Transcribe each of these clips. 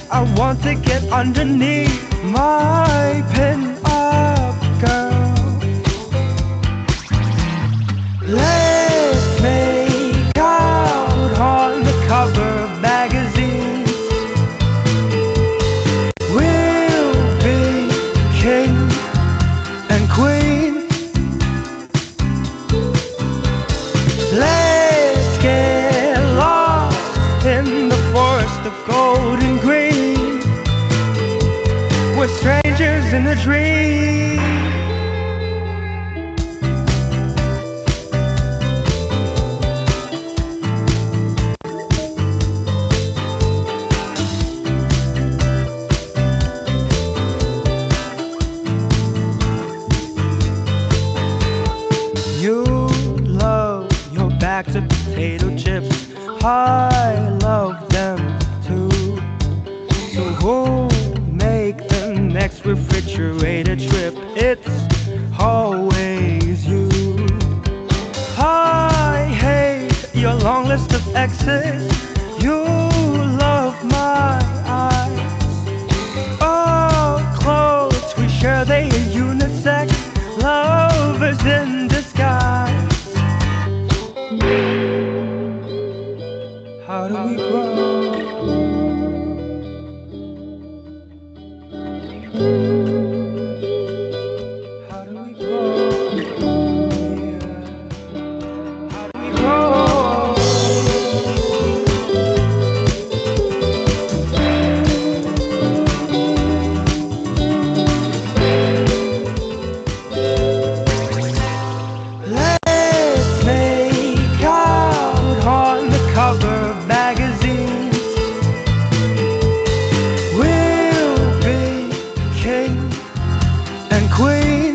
I want to get underneath my pin-up girl. Let's make out on the cover of magazines. We'll be king and queen. Let's get lost in the forest of gold and green. We're strangers in a dream. You love your bags of potato chips. I love them too. So who'll make the next refrigerator trip? It's always you. I hate your long list of exes. You love my eyes. Oh, clothes we share, they are unisex. Lovers in disguise. How do we grow? How do we grow? Yeah. How do we grow? Let's make out on the cover of magazines. We'll be king and queen.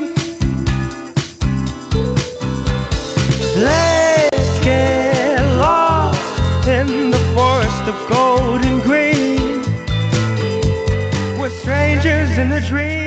Let's get lost in the forest of gold and green. We're strangers in a dream.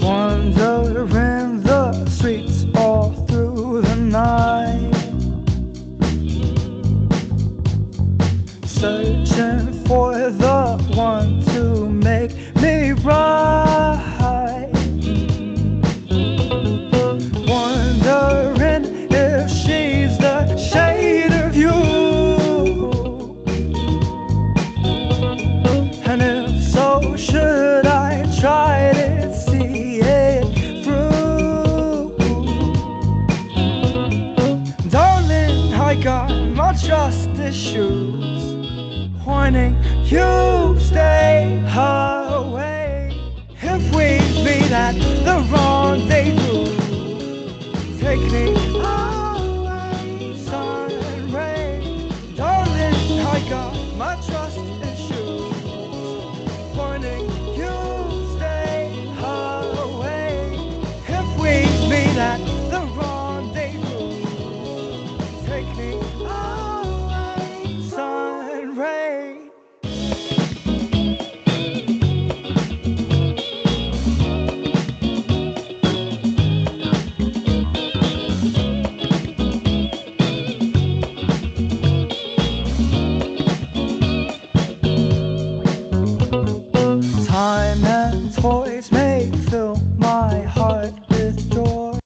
Wandering the streets all through the night, searching for the one to make me right. Wondering if she's the shade of you, and if so, should I try to see it through? Darling, I got my trust issues, warning you stay away. If we meet at the rendezvous, take me away, sun and rain. Darling, I got my trust issues, warning you stay away. If we meet at the rendezvous, take me away, sun and rain. Time and toys may fill my heart with joy.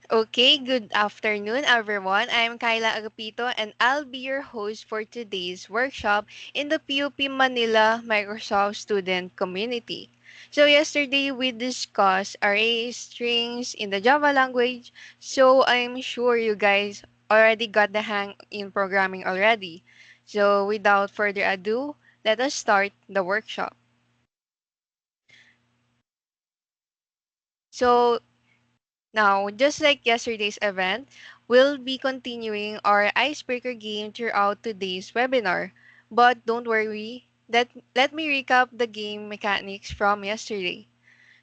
Okay, good afternoon, everyone. I'm Kyla Agapito, and I'll be your host for today's workshop in the PUP Manila Microsoft Student Community. So, yesterday we discussed array strings in the Java language, so I'm sure you guys already got the hang in programming already. So, without further ado, let us start the workshop. So, now, just like yesterday's event, we'll be continuing our icebreaker game throughout today's webinar. But don't worry, let me recap the game mechanics from yesterday.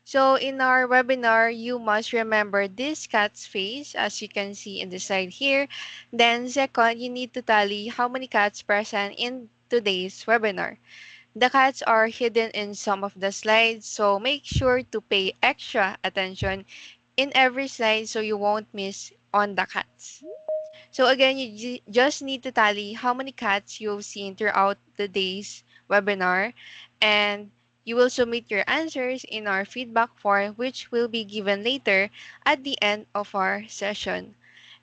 So in our webinar, you must remember this cat's face as you can see in the side here. Then second, you need to tally how many cats present in today's webinar. The cats are hidden in some of the slides, so make sure to pay extra attention in every slide so you won't miss on the cats. So again, you just need to tally how many cats you've seen throughout the day's webinar, and you will submit your answers in our feedback form, which will be given later at the end of our session.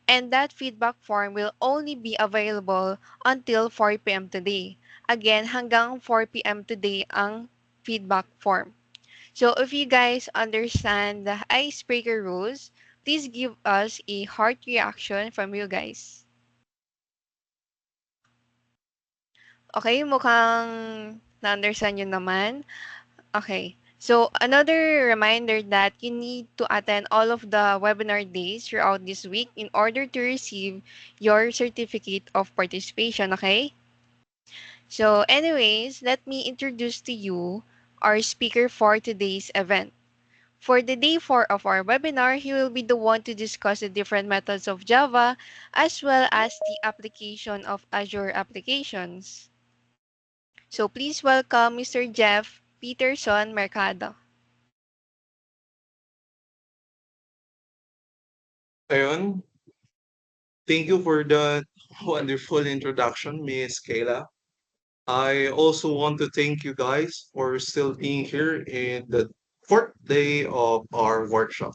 And that feedback form will only be available until 4 p.m. today. Again, hanggang 4 p.m. today ang feedback form. So if you guys understand the icebreaker rules, please give us a heart reaction from you guys. Okay, mukhang na-understand nyo naman. Okay. So another reminder that you need to attend all of the webinar days throughout this week in order to receive your certificate of participation, okay? So anyways, let me introduce to you our speaker for today's event. For the day 4 of our webinar, he will be the one to discuss the different methods of Java as well as the application of Azure applications. So please welcome Mr. Jeff Peterson Mercado. Ayun, thank you for that wonderful introduction, Miss Kayla. I also want to thank you guys for still being here in the fourth day of our workshop.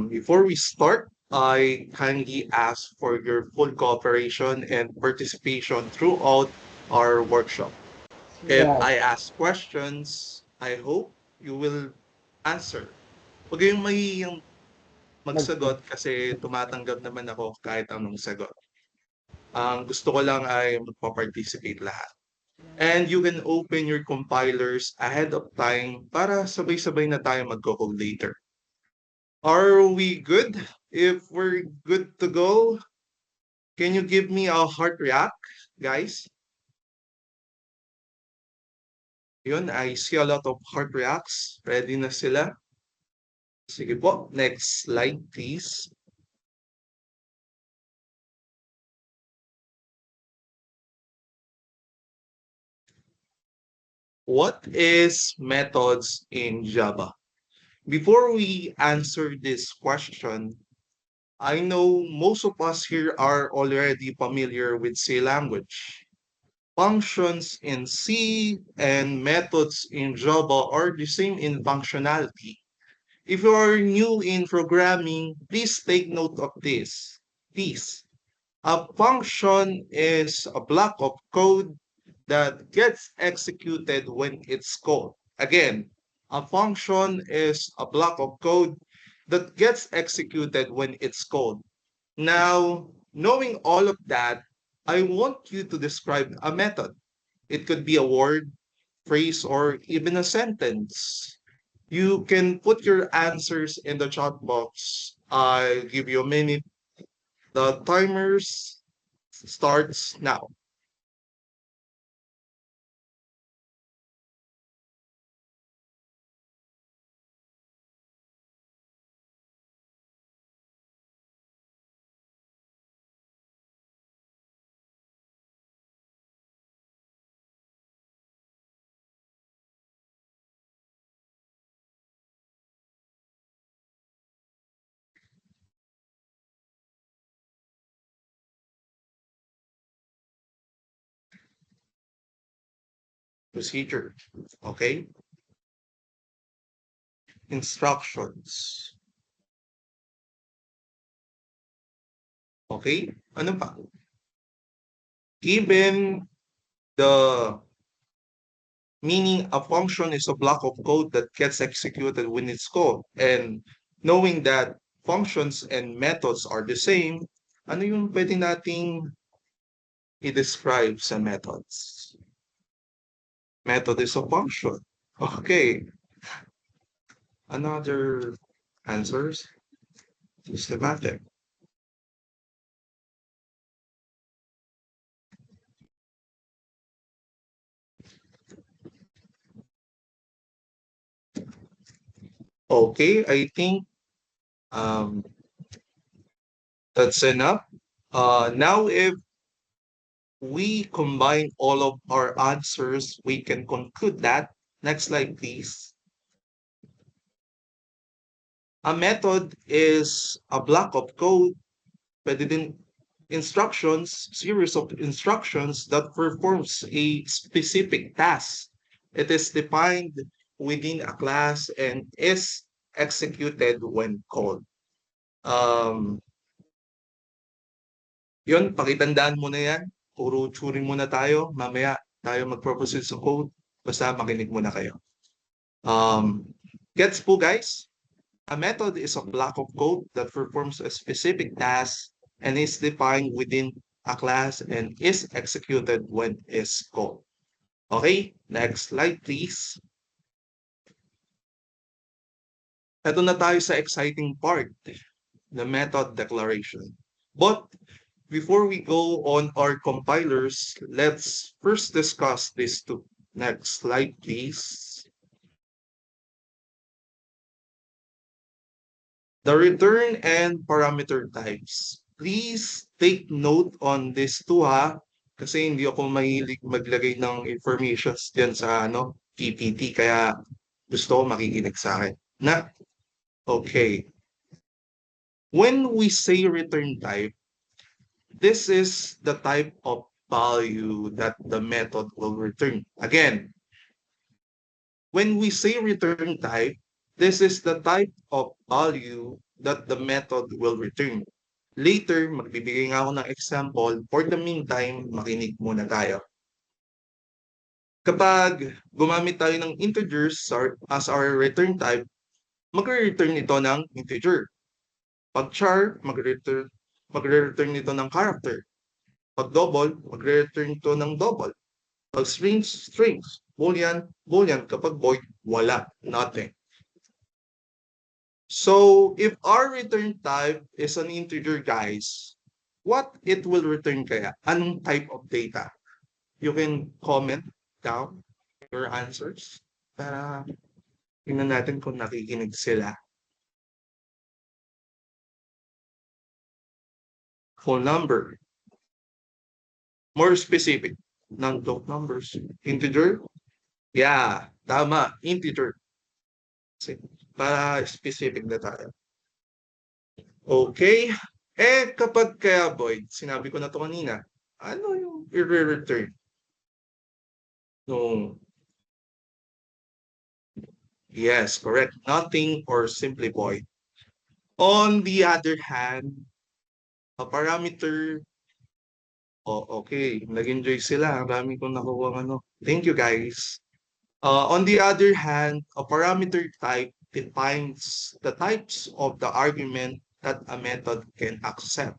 Before we start, I kindly ask for your full cooperation and participation throughout our workshop. If Yes. I ask questions, I hope you will answer. Huwag kayong mahihiyang Mag magsagot kasi tumatanggap naman ako kahit anong sagot. Ang gusto ko lang ay magpa-participate lahat. And you can open your compilers ahead of time para sabay-sabay na tayo magko-code later. Are we good? If we're good to go, can you give me a heart react, guys? Yun, I see a lot of heart reacts. Ready na sila? Sige po, next slide please. What is methods in Java? Before we answer this question, I know most of us here are already familiar with C language. Functions in C and methods in Java are the same in functionality. If you are new in programming, please take note of this. Please. A function is a block of code that gets executed when it's called. Again, a function is a block of code that gets executed when it's called. Now, knowing all of that, I want you to describe a method. It could be a word, phrase, or even a sentence. You can put your answers in the chat box. I'll give you a minute. The timers starts now. Procedure. Okay. Instructions. Okay? Ano pa? Given the meaning a function is a block of code that gets executed when it's called. And knowing that functions and methods are the same, ano yung pwede nating i-describe sa methods? Method is a function. Okay. Another answers? Systematic. Okay, I think um, that's enough. Now, if we combine all of our answers, we can conclude that. Next slide, please. A method is a block of code, pwede din instructions, series of instructions that performs a specific task. It is defined within a class and is executed when called. Um, Yun, pakitandaan mo na yan. Puro turing muna tayo. Mamaya tayo mag-proceed sa code. Basta makinig muna kayo. Gets po guys? A method is a block of code that performs a specific task and is defined within a class and is executed when is called. Okay, next slide please. Ito na tayo sa exciting part, the method declaration. But before we go on our compilers, let's first discuss this two. Next slide, please. The return and parameter types. Please take note on this two ha, kasi hindi ako mahilig maglagay ng informations diyan sa PPT, kaya gusto ko makikinig sa akin. Na, okay. When we say return type, this is the type of value that the method will return. Again, when we say return type, this is the type of value that the method will return. Later, magbibigay nga ako ng example. For the meantime, makinig muna tayo. Kapag gumamit tayo ng integers as our return type, magre-return ito ng integer. Pag char, magre-return nito ng character. Pag double, magre-return ito ng double. Pag strings, strings. Boolean, boolean. Kapag void, wala. Nothing. So, if our return type is an integer, guys, what it will return kaya? Anong type of data? You can comment down your answers para tingnan natin kung nakikinig sila. Phone number. More specific. Non-block numbers. Integer? Yeah, tama. Integer. Para specific na tayo. Okay. Kapag kaya void, sinabi ko na to kanina, ano yung i-return? No. Yes, correct. Nothing or simply void. On the other hand, a parameter, okay, nag-enjoy sila. Ang dami kong nakuha Thank you guys. On the other hand, a parameter type defines the types of the argument that a method can accept.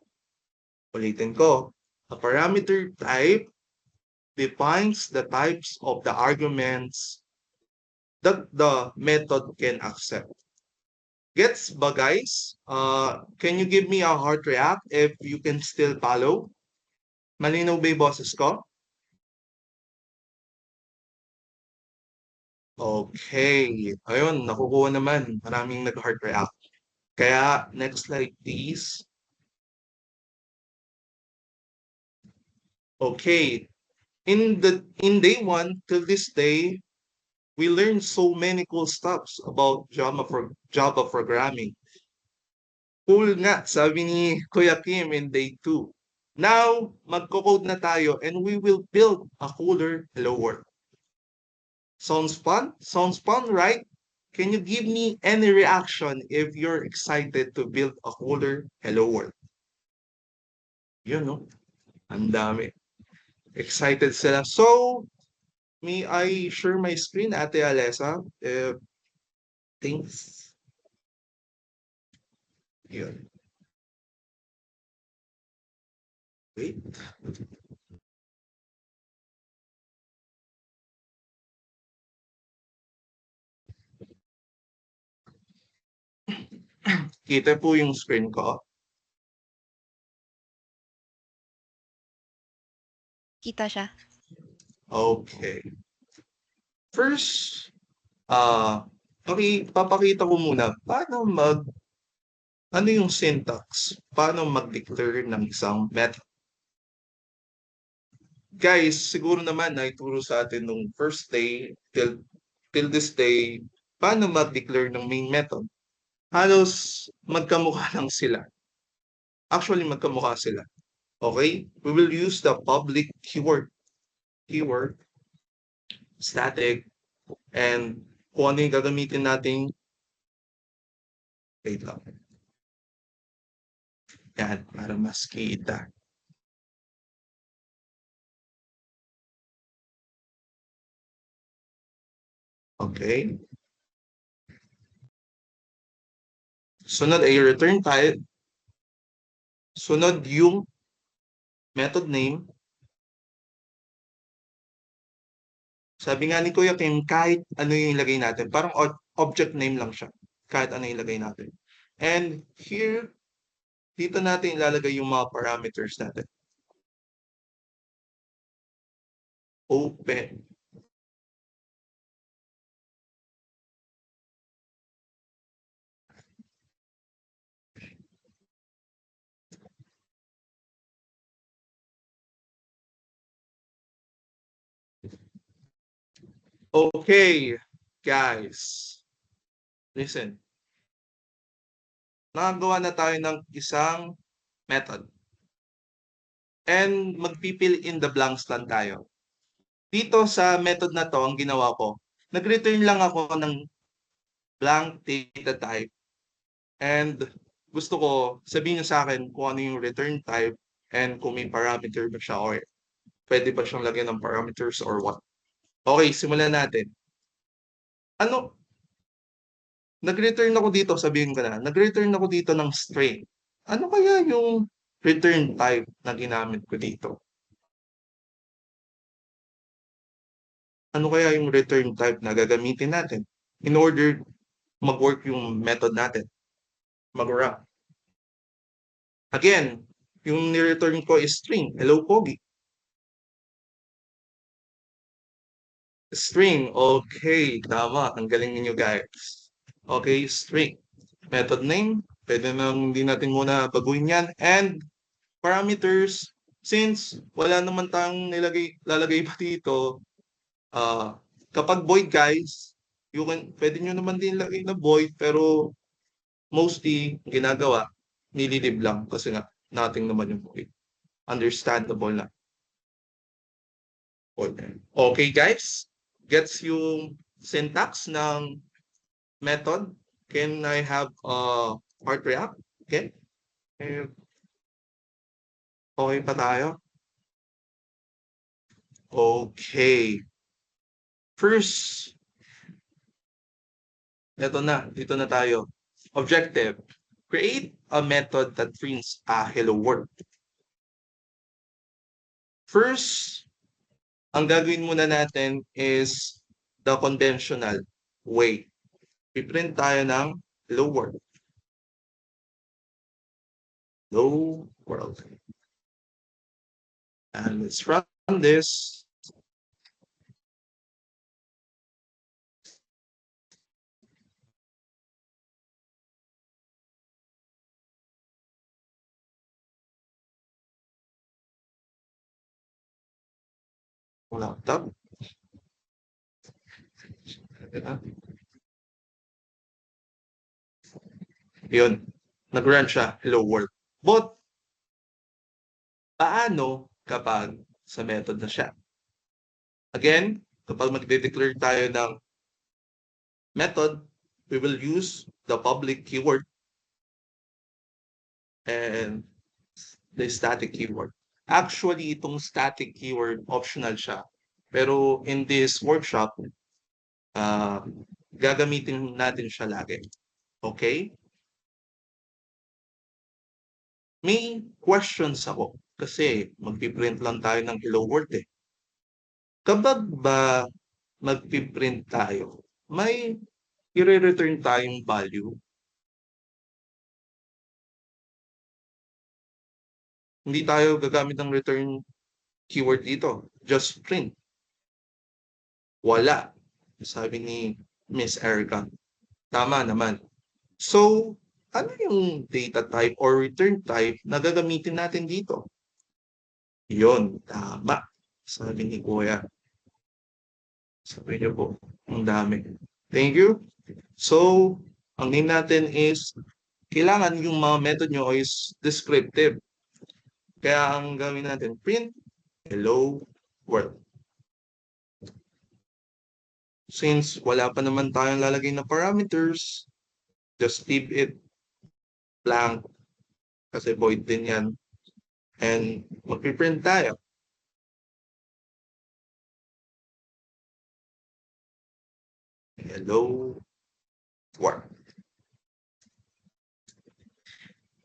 Ulitin ko, a parameter type defines the types of the arguments that the method can accept. Gets ba guys? Can you give me a heart react if you can still follow? Malinaw ba yung boses ko? Okay. Ayun, nakukuha naman. Maraming nag-heart react. Kaya, next slide please. Okay. In day one till this day, we learned so many cool stuffs about Java programming. Cool nga, sabi ni Kuya Kim in day 2. Now, magko-code na tayo and we will build a cooler hello world. Sounds fun? Sounds fun, right? Can you give me any reaction if you're excited to build a cooler hello world? Yun, no? Ang dami. Excited sila. So, may I share my screen, Ate Alessa? Thanks. Yun. Wait. Kita po yung screen ko. Kita siya. Okay. First, okay, papakita ko muna ano yung syntax, paano mag-declare ng isang method. Guys, siguro naman naituro sa atin nung first day till this day, paano mag-declare ng main method. Halos magkamukha lang sila. Actually, magkamukha sila. Okay? We will use the public keyword, static, and kung ano yung gagamitin nating, wait lang. Yan, para mas kita. Okay? Sunod ay return type. Sunod yung method name. Sabi nga ni Kuya Kim, kahit ano yung ilagay natin. Parang object name lang siya. Kahit ano yung ilagay natin. And here, dito natin ilalagay yung mga parameters natin. Open. Okay, guys. Listen. Nakagawa na tayo ng isang method. And magpipill in the blanks lang tayo. Dito sa method na to, ang ginawa ko, nag-return lang ako ng blank data type. And gusto ko, sabihin niyo sa akin kung ano yung return type and kung may parameter ba siya or pwede ba siyang lagyan ng parameters or what. Okay, simulan natin. Ano? Nag-return ako dito, sabihin ko na, nag-return ako dito ng string. Ano kaya yung return type na ginamit ko dito? Ano kaya yung return type na gagamitin natin in order mag-work yung method natin, mag-run? Again, yung ni-return ko is string. Hello, Pogi. String. Okay, tama. Ang galing ninyo, guys. Okay, string. Method name. Pwede nang hindi natin muna baguhin yan. And parameters. Since wala naman tayong lalagay pa dito, kapag void, guys, pwede nyo naman din lagay na void, pero mostly, ginagawa, nililib lang kasi nga, nothing naman yung void. Understandable na. Okay, guys? Gets yung syntax ng method? Can I have heart react? Okay? Okay pa tayo? Okay. First, dito na tayo. Objective. Create a method that prints a hello world. First, ang gagawin muna natin is the conventional way. Piprint tayo ng hello world. Hello world. And let's run this. Laptop. Yun. Nag-run siya. Hello world. But, paano kapag sa method na siya? Again, kapag magde-declare tayo ng method, we will use the public keyword. And the static keyword. Actually, itong static keyword, optional siya. Pero in this workshop, ah, gagamitin natin siya lagi. Okay? May questions ako kasi magpiprint lang tayo ng hello world eh. Kapag ba magpiprint tayo, may i-return tayong value. Hindi tayo gagamit ng return keyword dito. Just print. Wala. Sabi ni Miss Erica. Tama naman. So, ano yung data type or return type na gagamitin natin dito? Yun, tama. Sabi ni Kuya. Sabi niyo po, ang dami. Thank you. So, ang name natin is, kailangan yung mga method nyo is descriptive. Kaya ang gawin natin, print hello world. Since wala pa naman tayong lalagay na parameters, just leave it blank kasi void din yan. And magpiprint tayo. Hello world.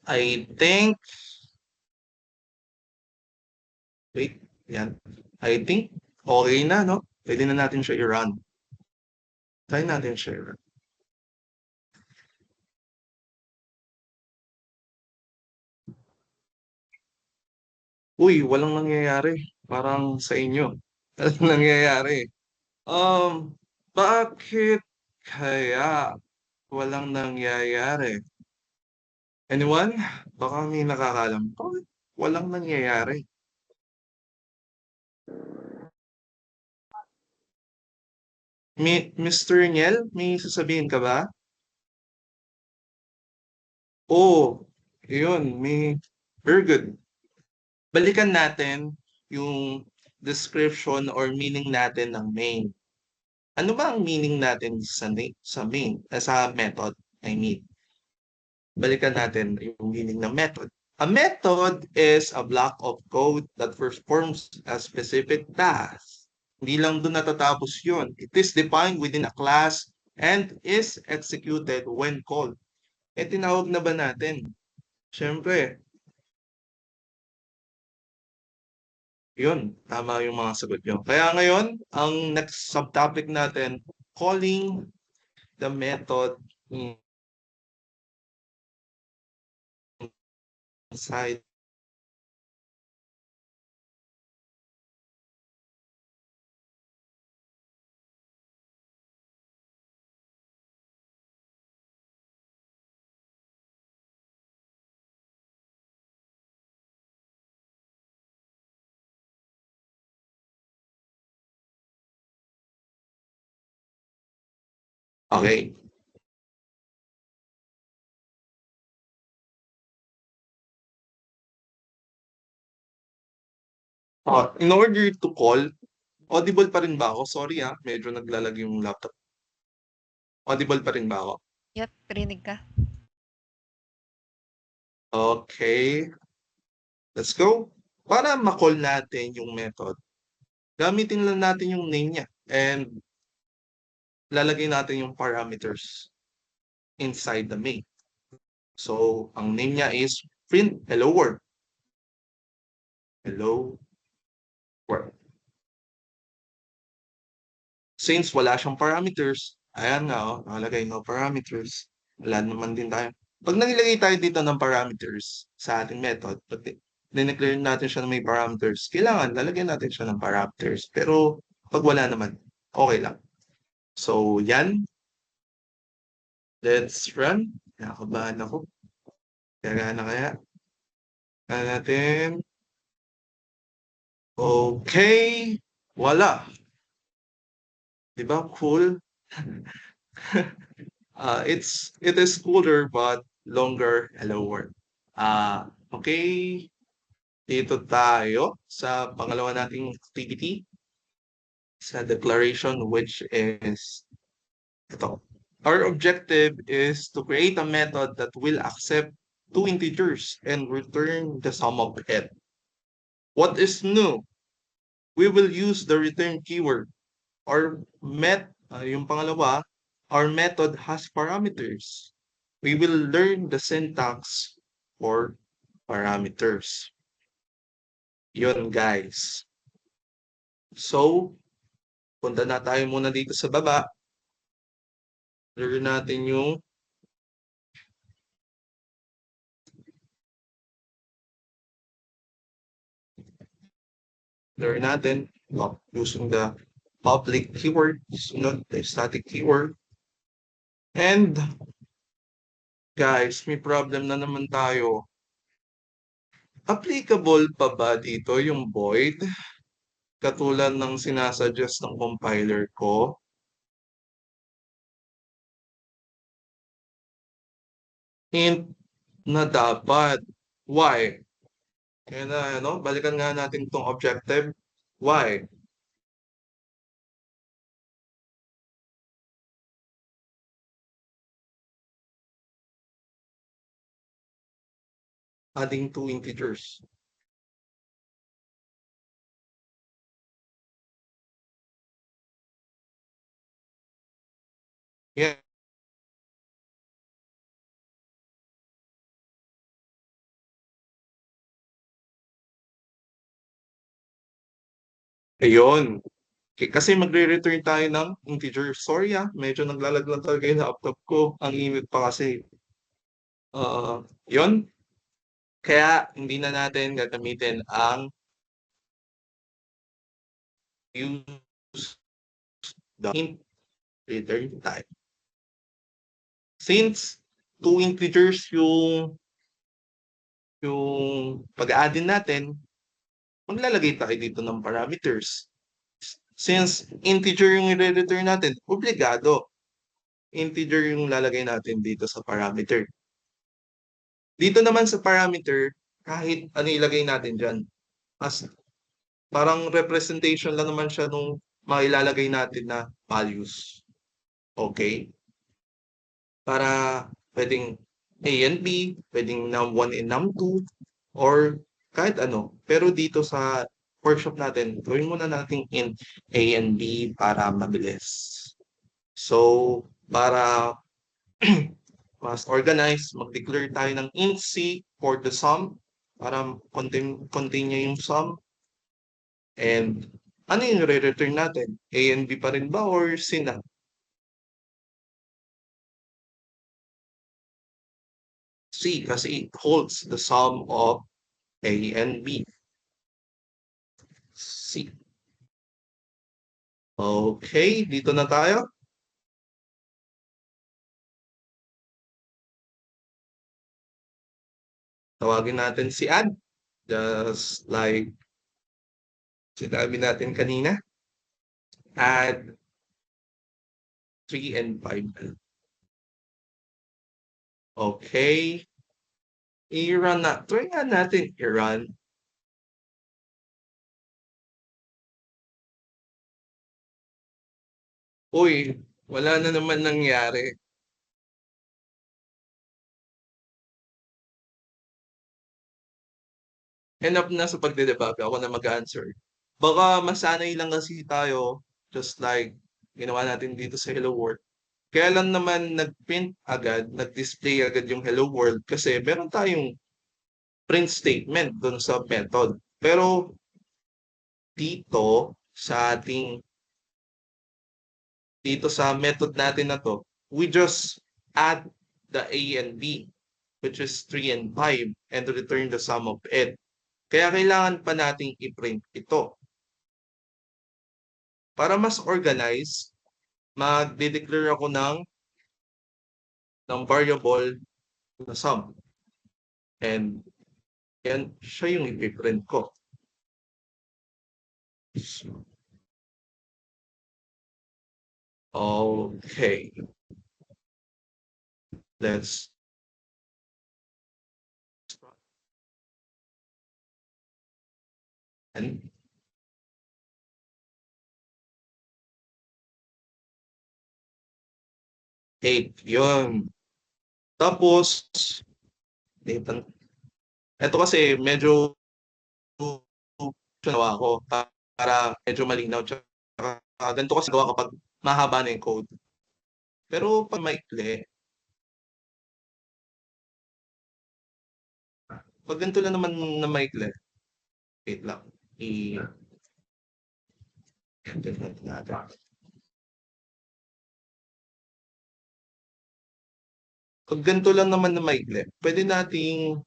I think, wait, yan. I think, okay na, no? Pwede na natin siya i-run. Try natin siya i-run. Uy, walang nangyayari. Parang sa inyo. Walang nangyayari. Bakit kaya walang nangyayari? Anyone? Baka may nakakalam. Bakit walang nangyayari? Mr. Niel, may sasabihin ka ba? Oo, yun, very good. Balikan natin yung description or meaning natin ng main. Ano ba ang meaning natin sa main, sa method, I mean? Balikan natin yung meaning ng method. A method is a block of code that performs a specific task. Hindi lang doon natatapos yun. It is defined within a class and is executed when called. Eh, tinawag na ba natin? Siyempre, yun, tama yung mga sagot nyo. Kaya ngayon, ang next subtopic natin, calling the method inside. Okay. In order to call, audible pa rin ba ako? Sorry medyo naglalag yung laptop. Audible pa rin ba ako? Yep, rinig ka. Okay. Let's go. Para ma-call natin yung method, gamitin lang natin yung name niya and lalagay natin yung parameters inside the main. So, ang name niya is print hello world. Hello world. Since wala siyang parameters, ayan nga, nakalagay no parameters. Wala naman din tayo. Pag nilagay tayo dito ng parameters sa ating method, pag dineclare natin siya na may parameters, kailangan lalagyan natin siya ng parameters. Pero pag wala naman, okay lang. So, yan. Let's run. Nakakabahan ako. Kaya na kaya. Kaya natin. Okay. Wala. Diba? Cool. It is cooler but longer. Hello world. Okay. Dito tayo sa pangalawa nating activity. Sa declaration which is ito. Our objective is to create a method that will accept two integers and return the sum of it. What is new? We will use the return keyword. Yung pangalawa, our method has parameters. We will learn the syntax for parameters. Yun, guys. So, punta na tayo muna dito sa baba. Learn natin yung using the public keyword, not the static keyword. And guys, may problem na naman tayo. Applicable pa ba dito yung void? Katulad ng sinasuggest ng compiler ko. Hint na dapat. Why? Kaya na, balikan nga natin itong objective. Why? Adding two integers. Yeah. Ayun. Kasi magre-return tayo ng integer. Sorry medyo naglalaglag talaga yung laptop ko. Ang init pa kasi. Yun. Kaya hindi na natin gagamitin ang use the int return type. Since two integers yung pag-addin natin, maglalagay tayo dito ng parameters. Since integer yung i-return natin, obligado. Integer yung lalagay natin dito sa parameter. Dito naman sa parameter, kahit ano ilagay natin dyan. As parang representation lang naman siya nung mailalagay natin na values. Okay? Para pwedeng A and B, pwedeng num1 and num2, or kahit ano. Pero dito sa workshop natin, gawin muna natin int A and B para mabilis. So, para mas organized, mag-declare tayo ng int C for the sum para continue yung sum. And ano yung re-return natin? A and B pa rin ba or C na? C kasi it holds the sum of A and B. C. Okay, dito na tayo. Tawagin natin si add. Just like sinabi natin kanina. Add 3 and 5. Okay. I-run na. Try nga natin i-run. Uy, wala na naman nangyari. Enough na sa pagde-debug. Ako na mag-answer. Baka masanay lang kasi tayo, just like ginawa natin dito sa Hello World. Kaya lang naman nag-print agad, nag-display agad yung Hello World kasi meron tayong print statement dun sa method. Pero dito sa method natin na to, we just add the A and B, which is 3 and 5, and return the sum of it. Kaya kailangan pa nating i-print ito. Para mas organize, magde-declare ako ng variable na sum. And yan, siya yung i-print ko. Okay. Let's and eight. Yun. Tapos, Nathan. Ito kasi medyo ginawa ko para medyo malinaw. Tsaka ganito kasi gawa kapag mahaba na yung code. Pero pag maikli, pag ganito lang naman na maikli, wait lang. Natin natin. Pag ganito lang naman na maikli, pwede nating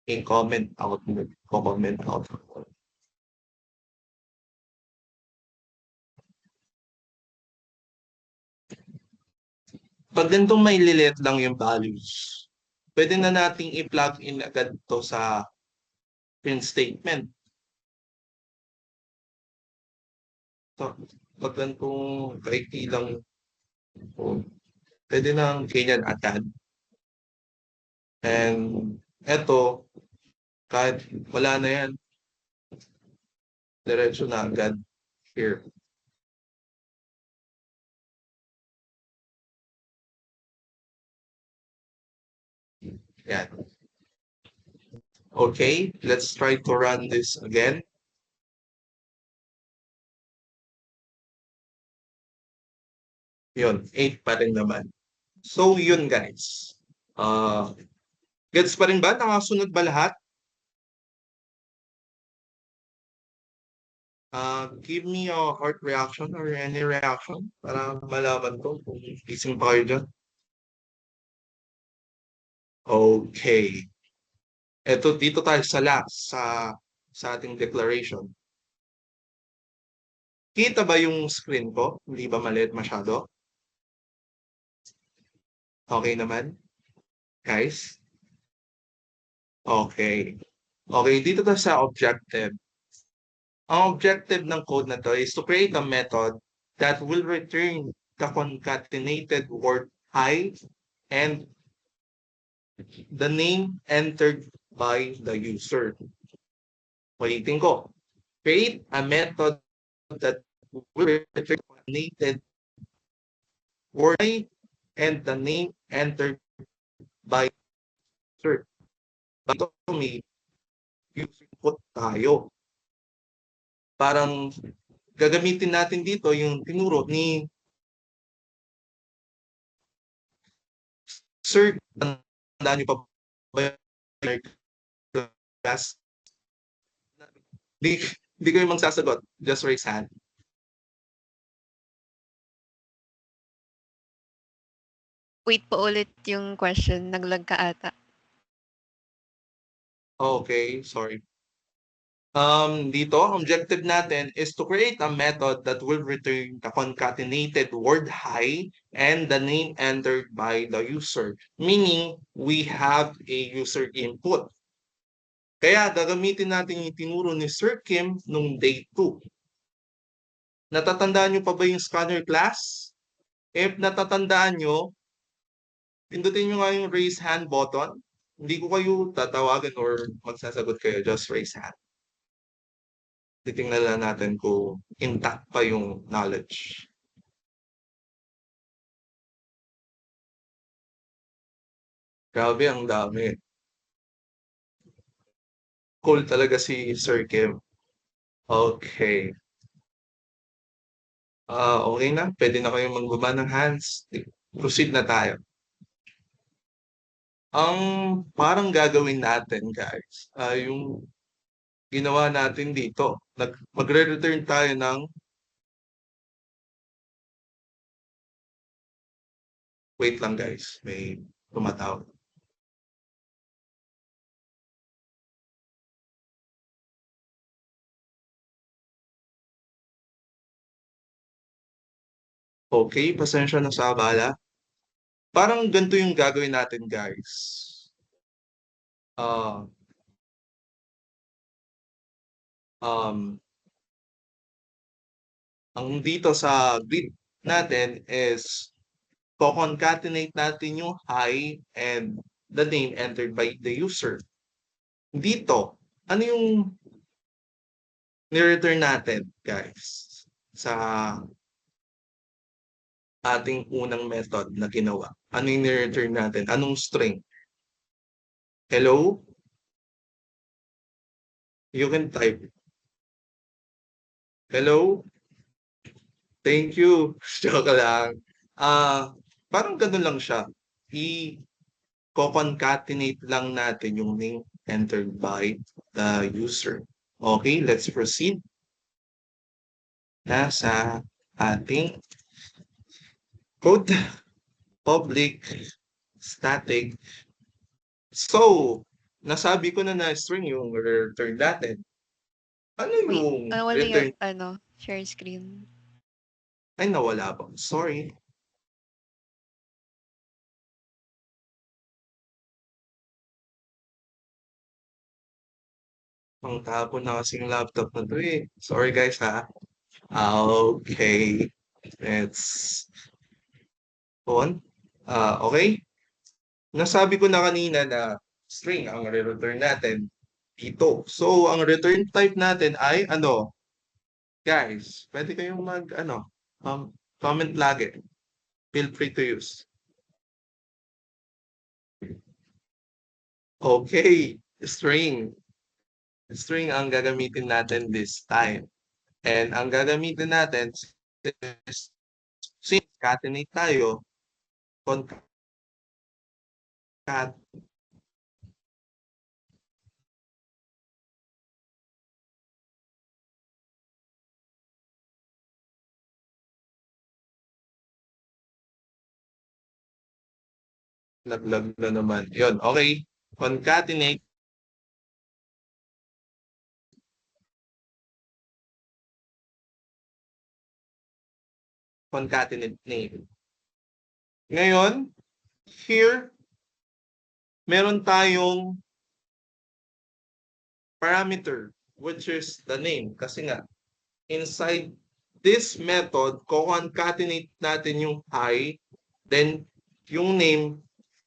i-comment out. Comment out. Pag ganitong may lilit lang yung values, pwede na nating i-plug in agad to sa print statement. So, pag ganitong kaikli lang, oh, pwede nang ganyan agad. And eto, kahit wala na yan, diretso na agad here. Yan. Okay, let's try to run this again. Yun, 8 pa rin naman. So, yun guys. Gets pa rin ba? Nakasunod ba lahat? Give me a heart reaction or any reaction para malaman ko kung gising pa kayo dyan. Okay. Eto, dito tayo sa last, sa ating declaration. Kita ba yung screen ko? Hindi ba maliit masyado? Okay naman, guys? Okay. Okay, dito tayo sa objective. Ang objective ng code na to is to create a method that will return the concatenated word hi and the name entered by the user. Ulitin ko. Create a method that will return the concatenated word hi and the name entered by the user. Ito may user input tayo. Parang gagamitin natin dito yung tinuro ni Sir. Tandaan niyo pa ba yung class? Di ko yung magsasagot. Just raise hand. Wait po ulit yung question. Naglag ka ata. Okay, sorry. Dito, ang objective natin is to create a method that will return the concatenated word hi and the name entered by the user. Meaning, we have a user input. Kaya gagamitin natin yung tinuro ni Sir Kim nung day 2. Natatandaan nyo pa ba yung scanner class? If natatandaan nyo, pindutin nyo nga yung raise hand button. Hindi ko kayo tatawagan or magsasagot kayo. Just raise hand. Titingnan lang natin kung intact pa yung knowledge. Grabe, ang dami. Cool talaga si Sir Kim. Okay. Okay na. Pwede na kayong magbaba ng hands. Proceed na tayo. Ang parang gagawin natin, guys, yung ginawa natin dito. Magre-return tayo ng wait lang, guys. May tumatawag. Okay, pasensya na sa abala. Parang ganito yung gagawin natin, guys. Uh, um, ang dito sa grid natin is concatenate natin yung hi and the name entered by the user. Dito, ano yung ni-return natin, guys? Sa ating unang method na ginawa? Ano yung ni-return natin? Anong string? Hello? You can type. Hello? Thank you. Joke lang. Parang ganun lang siya. I-concatenate lang natin yung name entered by the user. Okay, let's proceed na sa ating code. Public static. So, nasabi ko na na string yung return natin. Ano Wait, yung nawala yung return? share screen. Ay, nawala ba? Sorry. Ang tapon na kasing laptop na to eh. Sorry guys ha. Okay. Let's on. Okay. Nasabi ko na kanina na string ang re-return natin dito. So, ang return type natin ay ano? Guys, pwede kayong comment lagi. Feel free to use. Okay, string. String ang gagamitin natin this time. And ang gagamitin natin is since concatenate tayo, concat, laglag na naman. Yun, okay. Concatenate, concatenate name. Ngayon, here, meron tayong parameter, which is the name. Kasi nga, inside this method, concatenate natin yung hi, then yung name,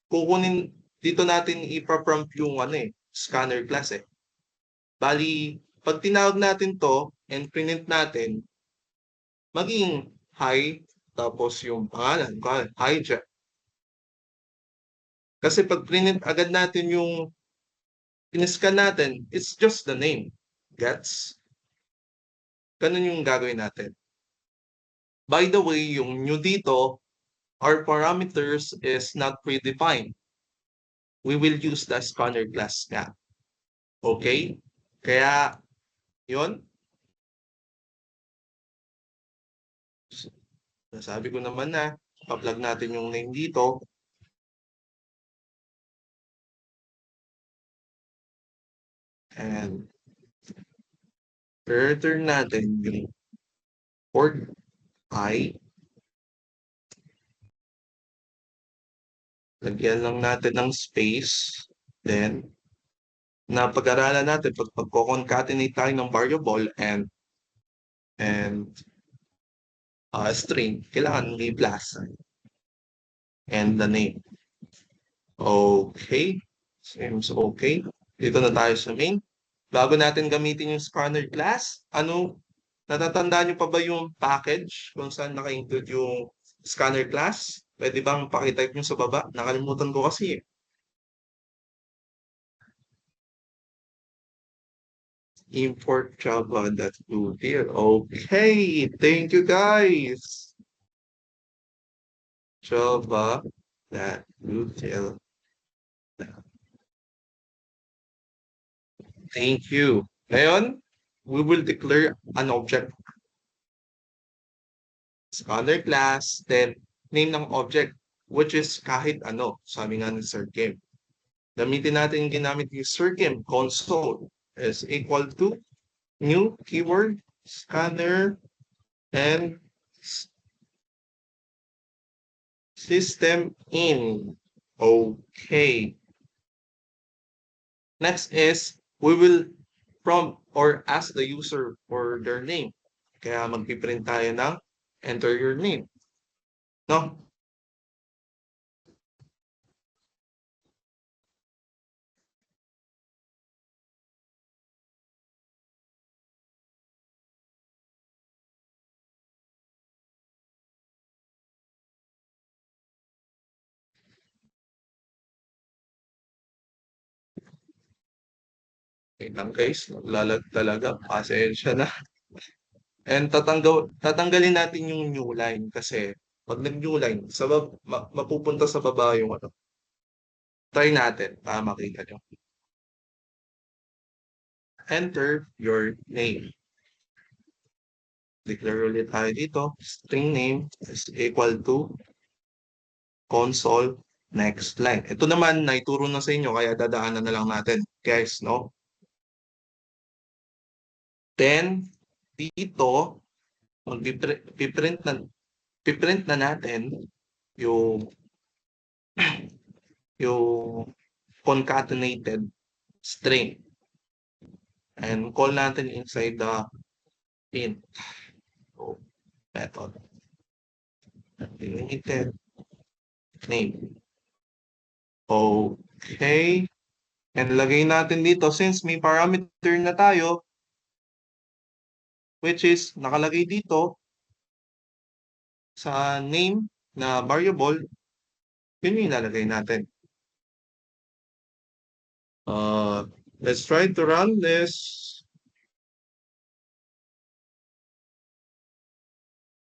kukunin, dito natin ipa-prompt yung scanner class eh. Bali, pag tinawag natin to and print natin, maging hi, tapos yung pangalan, hijack. Kasi pag print agad natin yung in-scan natin, it's just the name. Gets? Ganun yung gagawin natin. By the way, yung new dito, our parameters is not predefined. We will use the scanner class nga. Okay? Kaya, yun. Nasabi ko naman na, pa-plug natin yung name dito. And, return natin yung port I. Lagyan lang natin ng space. Then, napag-aralan natin pag pagko-concatenate tayo ng variable and string, kailangan may plus and the name. Okay. Seems okay. Dito na tayo sa main. Bago natin gamitin yung scanner class, natatandaan nyo pa ba yung package kung saan naka-include yung scanner class? Pwede bang pakitype nyo sa baba? Nakalimutan ko kasi eh. Import java.util. Okay, thank you guys. Java.util. Thank you. Ngayon, we will declare an object. Scanner class, then name ng object, which is kahit ano, sabi nga ng Sir Kim. Gamitin natin yung ginamit yung Sir Kim, console is equal to new keyword, scanner, and system in. Okay. Next is, we will prompt or ask the user for their name. Kaya magpiprint tayo ng enter your name. No? Wait lang guys, naglalag talaga. Pasensya na. And tatanggalin natin yung new line kasi pag nag-new line, mapupunta sa baba yung ano. Try natin para makita nyo. Enter your name. Declare ulit tayo dito. String name is equal to console next line. Ito naman, naituro na sa inyo, kaya dadaanan na lang natin. Guys, no? Then, dito, mag-piprint na natin yung yung concatenated string. And call natin inside the int so, method. Delimited name. Okay. And lagay natin dito, since may parameter na tayo, which is nakalagay dito sa name na variable, yun yung ilalagay natin. Let's try to run this.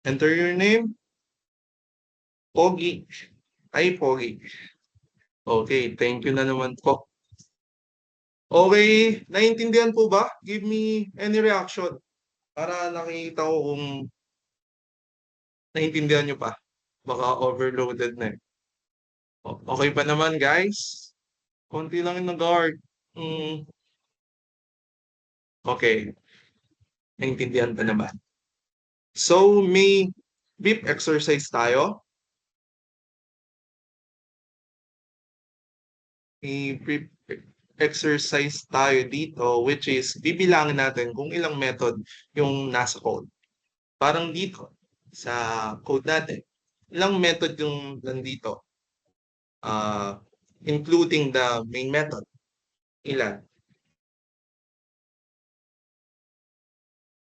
Enter your name. Pogi. Ay, Pogi. Okay, thank you na naman po. Okay, naiintindihan po ba? Give me any reaction para nakikita ko kung naiintindihan nyo pa. Baka overloaded na eh. Okay pa naman guys? Konti lang yung nag-guard. Okay, naiintindihan pa naman. So, may beep exercise tayo. May beep exercise tayo dito, which is bibilangin natin kung ilang method yung nasa code. Parang dito, sa code natin, ilang method yung nandito, including the main method. Ilan?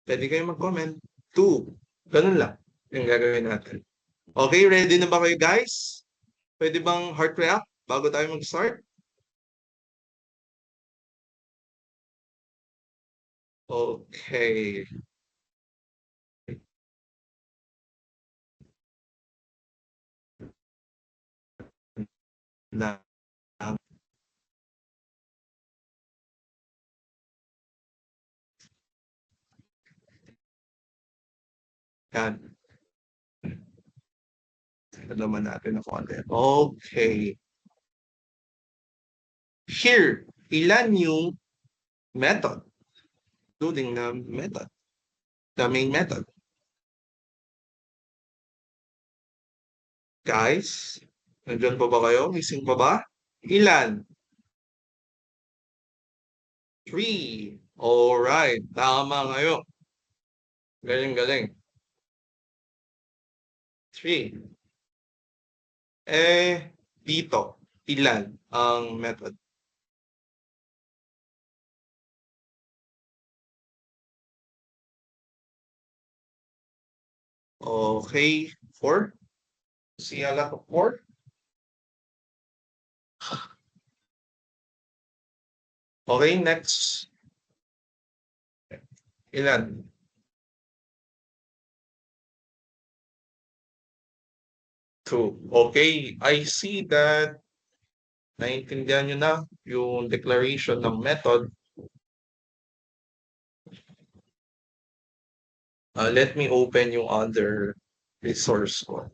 Pwede kayo mag-comment. 2. Ganun lang yung gagawin natin. Okay, ready na ba kayo guys? Pwede bang heart react bago tayo mag-start? Okay. Na. Yan. Naman natin ang content. Okay. Here, ilan yung method, including the method, the main method. Guys, nandiyan pa ba kayo? Missing pa ba? Ilan? 3. Alright, tama kayo. Galing-galing. 3. Dito, ilan ang method? Okay, 4. See a lot of 4. Okay, next. Ilan? 2. Okay, I see that naiintindihan nyo na yung declaration ng method. Let me open yung other resource ko.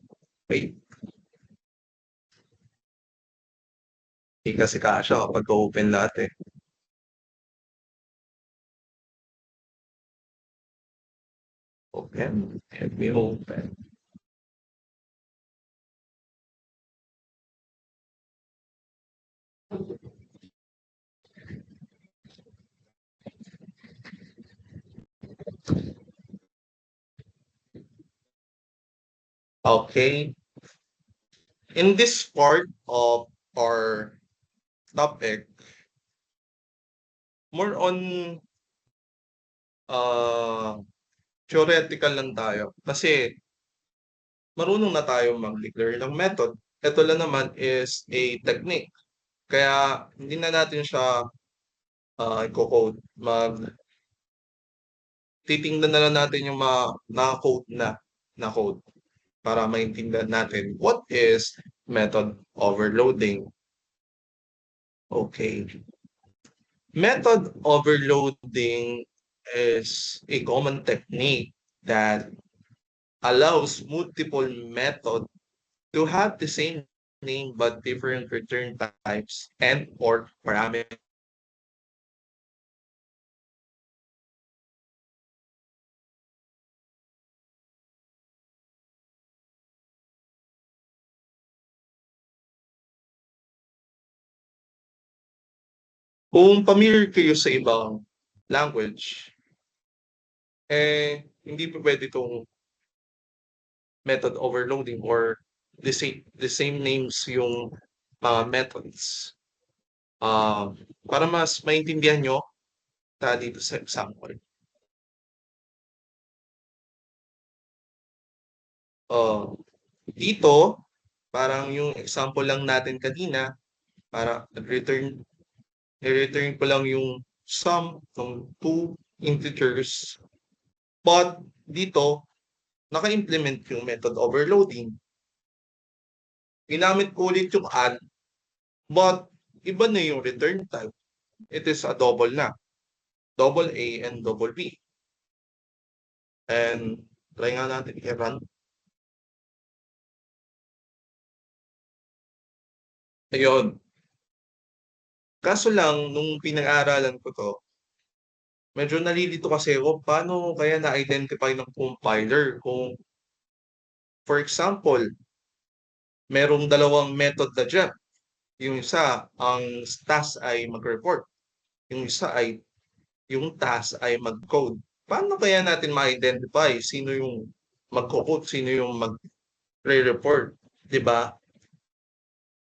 Wait. Hindi kasi kasha kapag open lahat eh. Open. Let me open. Okay. In this part of our topic, more on theoretical lang tayo. Kasi marunong na tayo mag-declare ng method. Ito lang naman is a technique. Kaya hindi na natin siya iko-code. Titingnan na lang natin yung mga naka-code na code para maintindihan natin what is method overloading. Okay. Method overloading is a common technique that allows multiple methods to have the same name but different return types and or parameters. Kung familiar kayo sa ibang language, hindi pa pwede itong method overloading or the same names yung mga methods. Para mas maintindihan nyo, dito sa example. Dito, parang yung example lang natin kanina, para i-return ko lang yung sum ng two integers. But dito, naka-implement yung method overloading. Ginamit ko ulit yung add, but iba na yung return type. It is a double na. Double A and double B. And try nga natin i-run. Ayun. Kaso lang, nung pinag-aaralan ko to, medyo nalilito kasi ako paano kaya na-identify ng compiler kung, for example, merong dalawang method na dyan. Yung isa, ang task ay mag-report. Yung isa ay, yung task ay mag-code. Paano kaya natin ma-identify sino yung mag-code, sino yung mag-report? 'Di ba?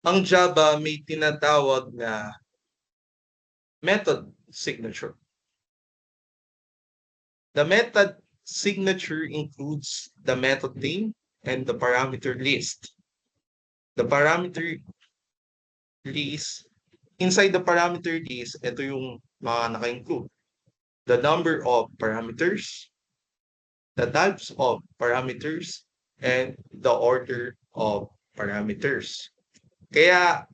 Ang Java may tinatawag na method signature. The method signature includes the method name and the parameter list. The parameter list, inside the parameter list, ito yung mga naka-include. The number of parameters, the types of parameters, and the order of parameters. Kaya,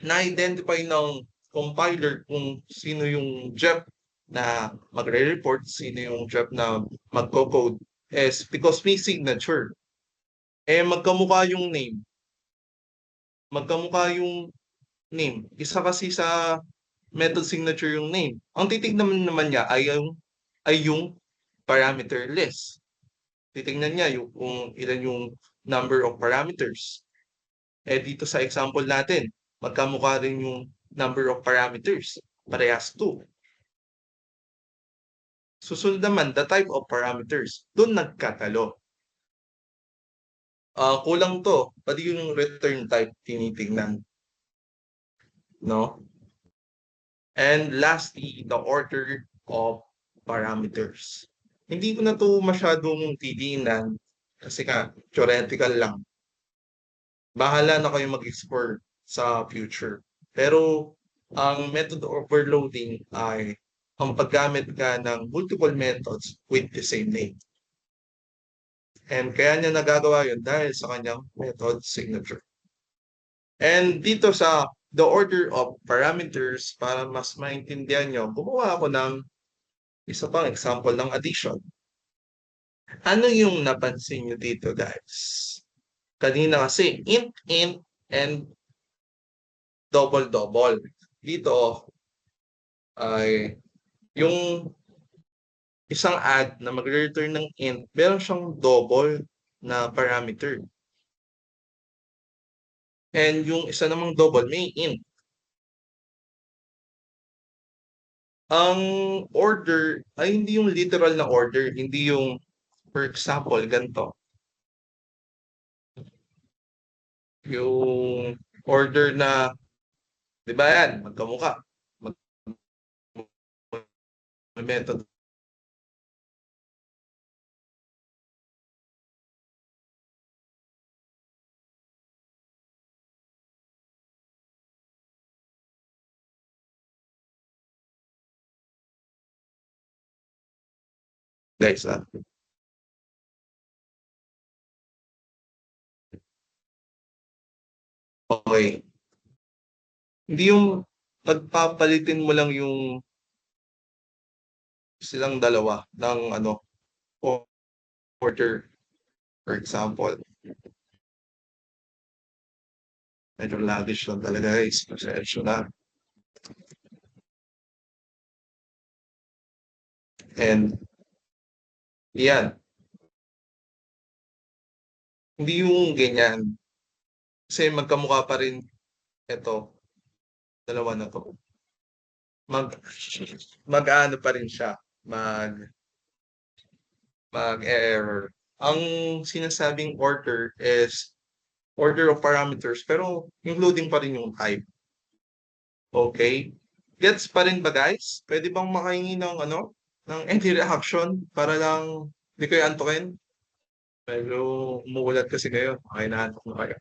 na-identify ng compiler kung sino yung Jeff na magre-report, sino yung Jeff na magko-code is because may signature. Magkamukha yung name. Magkamukha yung name. Isa kasi sa method signature yung name. Ang titignan naman niya ay yung parameter list. Titingnan niya kung ilan yung number of parameters. Dito sa example natin, magkamukha rin yung number of parameters. Parehas 2. Susunod naman, the type of parameters. Doon nagkatalo. Kulang to. Pati yung return type tinitingnan. No? And lastly, the order of parameters. Hindi ko na to masyadong titingnan kasi theoretical lang. Bahala na kayo mag-explore sa future. Pero ang method overloading ay ang paggamit ka ng multiple methods with the same name. And kaya niya nagagawa yun dahil sa kanyang method signature. And dito sa the order of parameters, para mas maintindihan nyo, gumawa ako ng isa pang example ng addition. Ano yung napansin nyo dito, guys? Kanina kasi int, and double. Dito ay yung isang add na magre-return ng int, meron siyang double na parameter. And yung isa namang double, may int. Ang order ay hindi yung literal na order, hindi yung, for example, ganito. Yung order na, di ba yan, magkamukha. Method guys, ah. Okay. Hindi yung pagpapalitin mo lang yung silang dalawa ng ano, order, for example. Medyo lavish lang talaga guys. Pasensya na. And yan. Hindi yung ganyan. Kasi magkamukha pa rin ito. Dalawa na to. Mag, mag-ano pa rin siya. Mag-error. Ang sinasabing order is order of parameters pero including pa rin yung type. Okay? Gets pa rin ba guys? Pwede bang makahingi ng ano? Ng any reaction para lang di kayo antukin? Medyo umuulat kasi kayo. Okay, naantok na kayo.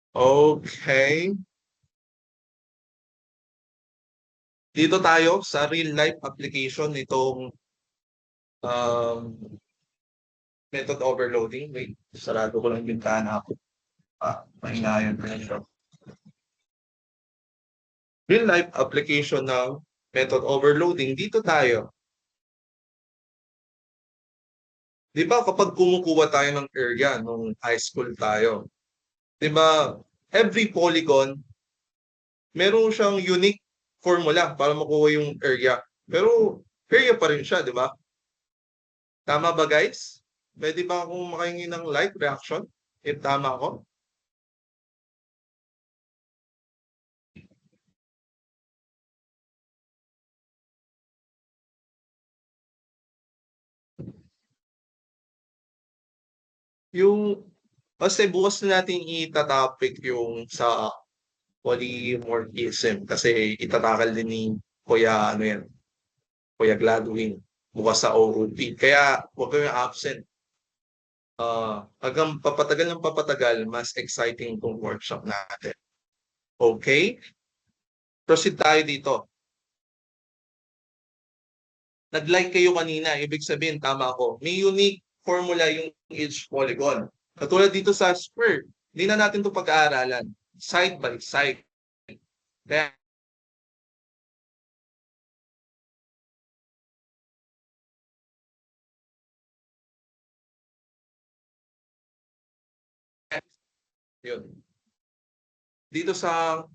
Okay. Dito tayo sa real life application nitong um, method overloading. Wait, sarado ko lang yung bintana ako. Mahinayan pa yun. Real life application ng method overloading. Dito tayo. Di ba kapag kumukuha tayo ng area nung high school tayo, di ba every polygon, meron siyang unique formula para makuha yung area. Pero area pa rin siya, di ba? Tama ba guys? Pwede ba akong makahingi ng like reaction? If tama ako? Yung, kasi bukas na natin itatopic yung sa polymorphism kasi itatakal din ni Kuya, ano yan, Kuya Gladwin bukas sa OOP. Kaya huwag kayong absent. Hanggang papatagal ng papatagal, mas exciting itong workshop natin. Okay? Proceed tayo dito. Nag-like kayo kanina, ibig sabihin, tama ako. May unique formula yung each polygon. Katulad dito sa square, hindi na natin ito pag-aaralan. Side by side. Kaya yun. Dito sa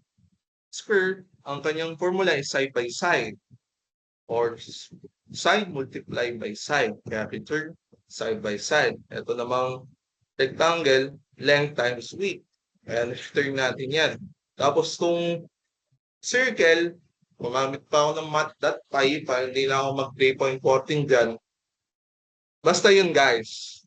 square, ang kanyang formula is side by side or side multiply by side. Kaya return side by side. Ito namang rectangle, length times width. Kaya return natin yan. Tapos kung circle, gumamit pa ako ng mat.py para hindi na ako mag-3-point porting dyan. Basta yun guys.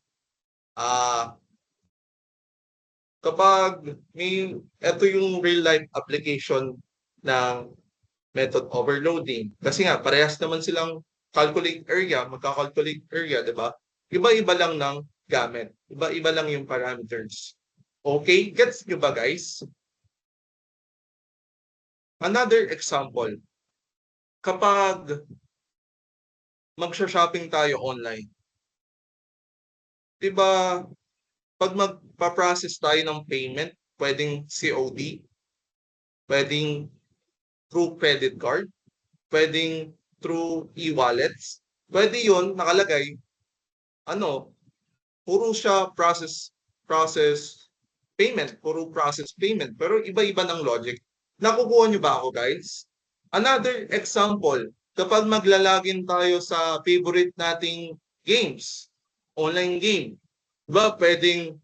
Kapag ito yung real life application ng method overloading. Kasi nga, parehas naman silang calculate area, magka-calculate area, di ba? Iba-iba lang ng gamit. Iba-iba lang yung parameters. Okay? Gets nyo ba guys? Another example. Kapag magsha-shopping tayo online, di ba, pag magpa-process tayo ng payment, pwedeng COD, pwedeng through credit card, pwedeng through e-wallets. Pwede yun, nakalagay, ano, puro siya process payment, puro process payment. Pero iba-iba ng logic. Nakukuha nyo ba ako, guys? Another example, kapag maglalagin tayo sa favorite nating games, online game, diba, pwedeng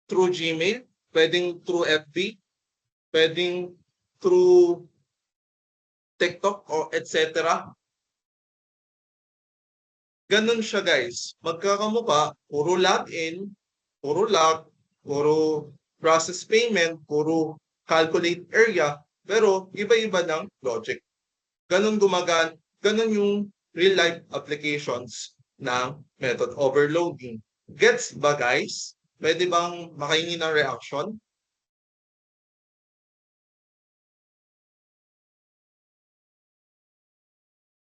through Gmail, pwedeng through FB, pwedeng through TikTok o etc. Ganun siya guys. Magkakamukha, puro login, puro log, puro process payment, puro calculate area, pero iba-iba ng logic. Ganun ganun yung real life applications ng method overloading. Gets ba guys? Pwede bang makahingi ng reaction?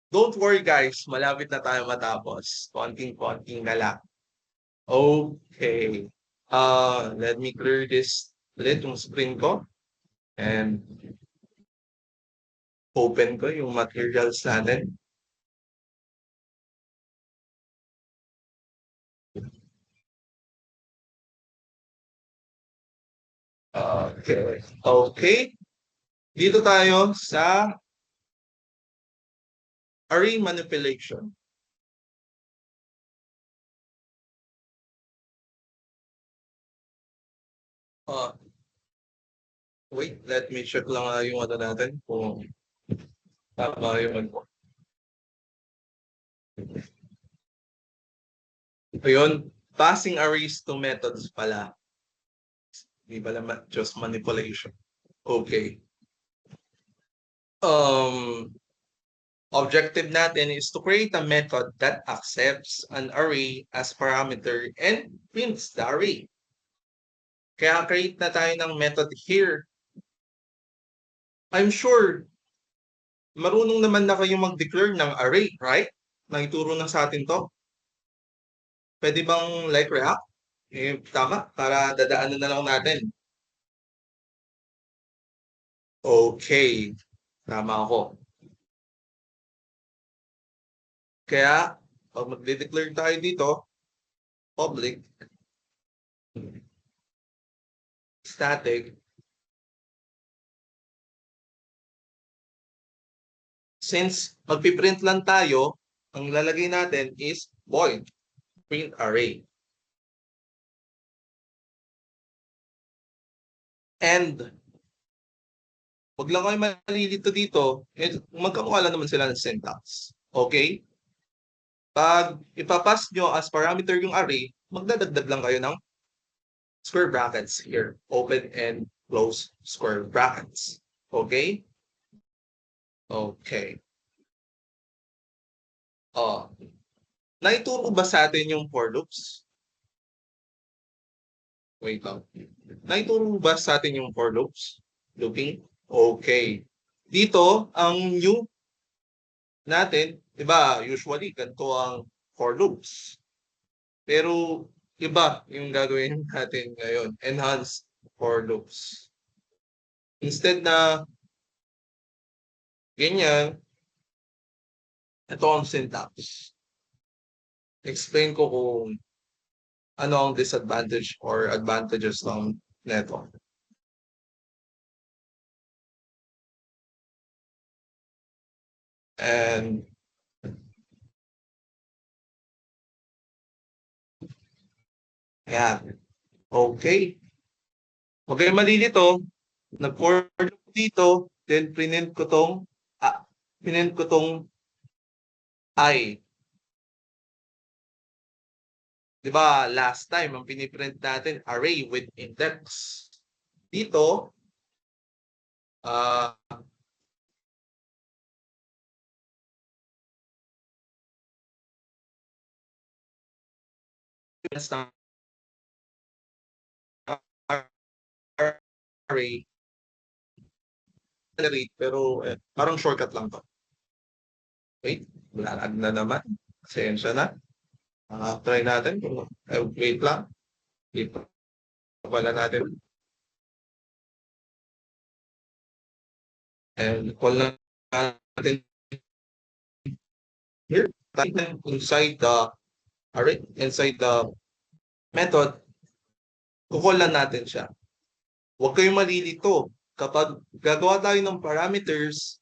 Don't worry guys, malapit na tayo matapos. Konting-konting na lang. Okay. Let me clear this ulit yung screen ko and open ko yung materials natin. Okay. Okay. Dito tayo sa array manipulation. Uh, Wait, let me check lang yung ano natin kung tama yung ano. Ayun, passing arrays to methods pala. Hindi pala just manipulation. Okay. Objective natin is to create a method that accepts an array as parameter and prints the array. Kaya create na tayo ng method here. I'm sure marunong naman na kayo mag-declare ng array, right? Naituro na sa atin to. Pwede bang like React? Tama, para dadaanan na lang natin. Okay, tama ako. Kaya, pag magde-declare tayo dito, public, static, since magpiprint lang tayo, ang lalagay natin is void, print array. And, wag lang kayo malilito dito, magkamukha lang naman sila ng syntax. Okay? Pag ipapass nyo as parameter yung array, magdadagdag lang kayo ng square brackets here. Open and close square brackets. Okay? Okay. Naituro ba sa atin yung for loops? Wait lang. Naituro ba sa atin yung for loops? Looping? Okay. Dito, ang new natin, di ba, usually, ganito ang for loops. Pero, iba yung gagawin natin ngayon. Enhanced for loops. Instead na ganyan, ito ang syntax. Explain ko kung ano ang disadvantage or advantages ng neto. And yan. Okay. Huwag kayong malilito. Nag-for loop dito, then pinint ko tong I. Di ba, last time, ang piniprint natin, array with index. Dito, array, pero parang shortcut lang to. Wait, lalag na naman. Pasensya na. Try natin. Wait lang. Dito pala natin. And call natin here. Inside the array, inside the method, kukol lang natin siya. Huwag kayong malilito. Kapag gagawa tayo ng parameters,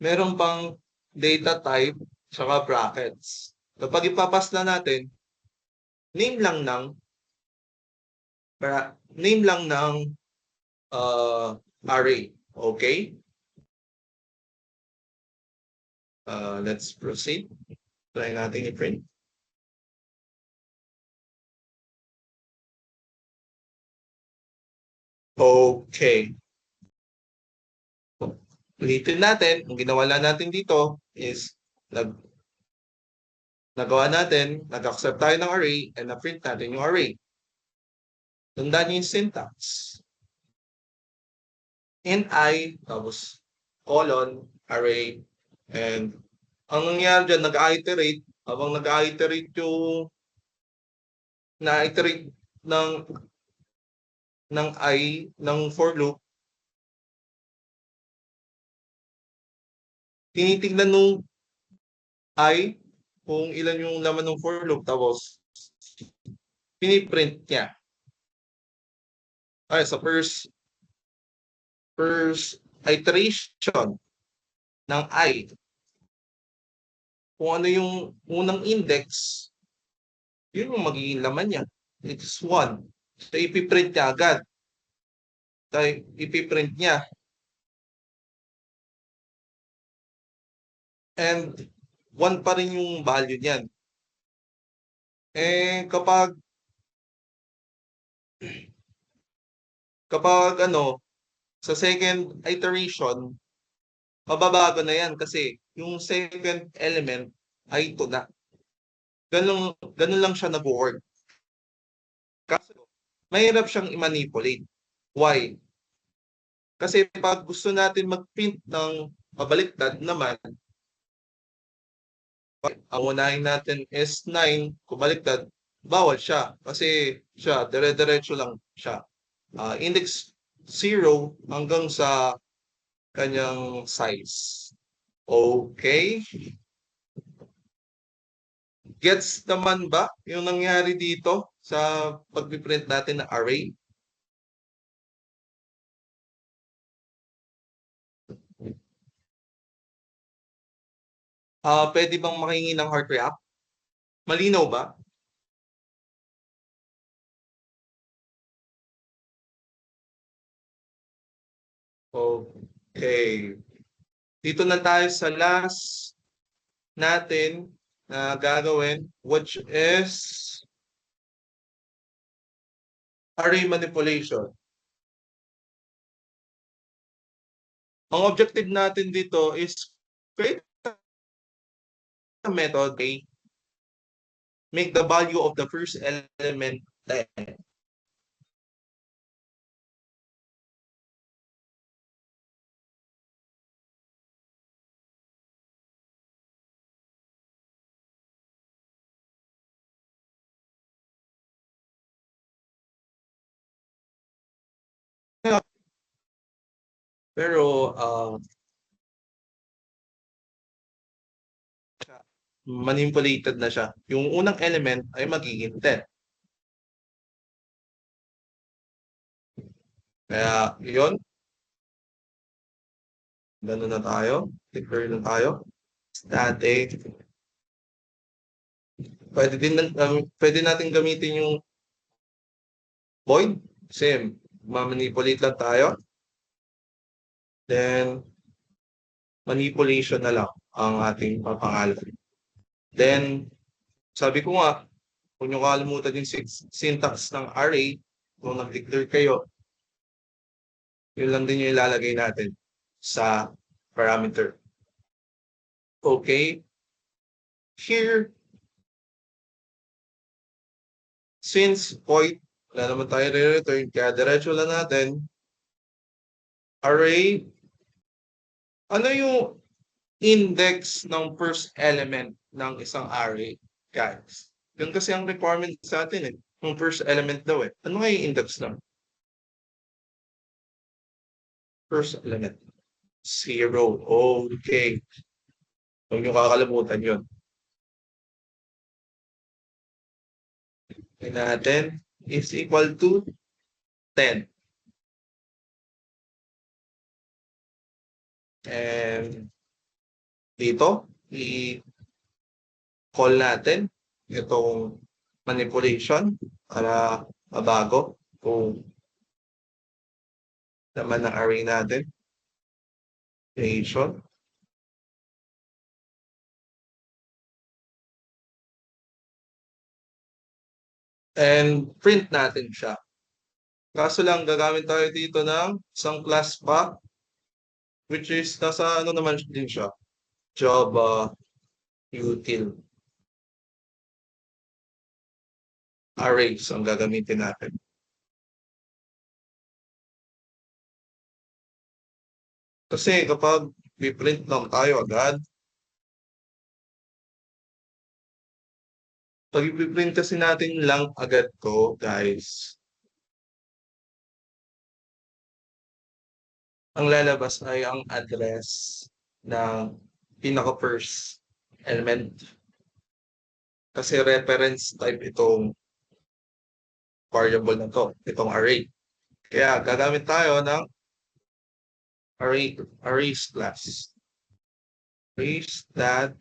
meron pang data type saka brackets. Kapag ipapas na natin, name lang ng array. Okay? Let's proceed. Try natin i-print. Okay. Ulitin natin, ang ginawa natin dito is nagawa natin, nag-accept tayo ng array and na-print natin yung array. Tandaan niyo yung syntax. Int I, tapos colon, array, and Ang nangyayari diyan, nag-iterate, habang nag-iterate yung na-iterate ng ng for loop, tinitignan nung I kung ilan yung laman ng for loop, tapos piniprint niya. Ay, sa first iteration ng I, kung ano yung unang index, yun yung magiging laman niya. It's 1. So, ipiprint niya agad. So, ipiprint niya. And 1 pa rin yung value niyan. Eh, kapag ano, sa second iteration, mababago na yan kasi yung second element ay ito na. Ganun lang siya nag-work. Kaso, mahirap siyang i-manipulate. Why? Kasi pag gusto natin mag-print ng pabaliktad naman, ang unahin natin is 9, kubaliktad, bawal siya. Kasi siya, dire-diretso lang siya. Index 0 hanggang sa kanyang size. Okay? Gets naman ba yung nangyari dito sa pag-print natin ng array? Pwede bang makingi ng heart react? Malinaw ba? Okay. Dito na tayo sa last natin na gagawin, which is array manipulation. Ang objective natin dito is create a method, okay? Make the value of the first element 10. Pero manipulated na siya. Yung unang element ay magiging 10. Kaya yun, gano'n na tayo. Declare na tayo. Static. Pwede natin gamitin yung void. Same. Manipulate lang tayo. Then, manipulation na lang ang ating papangalan. Then, sabi ko nga, kung nyo kalimutan yung syntax ng array, kung nag-declare kayo, yun lang din yung ilalagay natin sa parameter. Okay? Here, since void, wala naman tayo re-return, kaya diretso lang natin, array, ano yung index ng first element ng isang array, guys? Yun kasi ang requirement sa atin yung first element daw Ano nga yung index ng first element? 0. Okay. Huwag nyo kakalimutan yun. Natin is equal to 10. And dito, i-call natin itong manipulation para mabago kung naman ng array natin. Creation. And print natin siya. Kaso lang, gagamit tayo dito ng isang class pa, which is nasa ano naman din siya, Java util. Arrays ang gagamitin natin. Kasi kapag i-print lang tayo agad, Pag ipi-print kasi natin lang agad 'to, guys, ang lalabas ay ang address ng pinaka-first element. Kasi reference type itong variable na 'to, itong array. Kaya gagamit tayo ng arrays class. Arrays that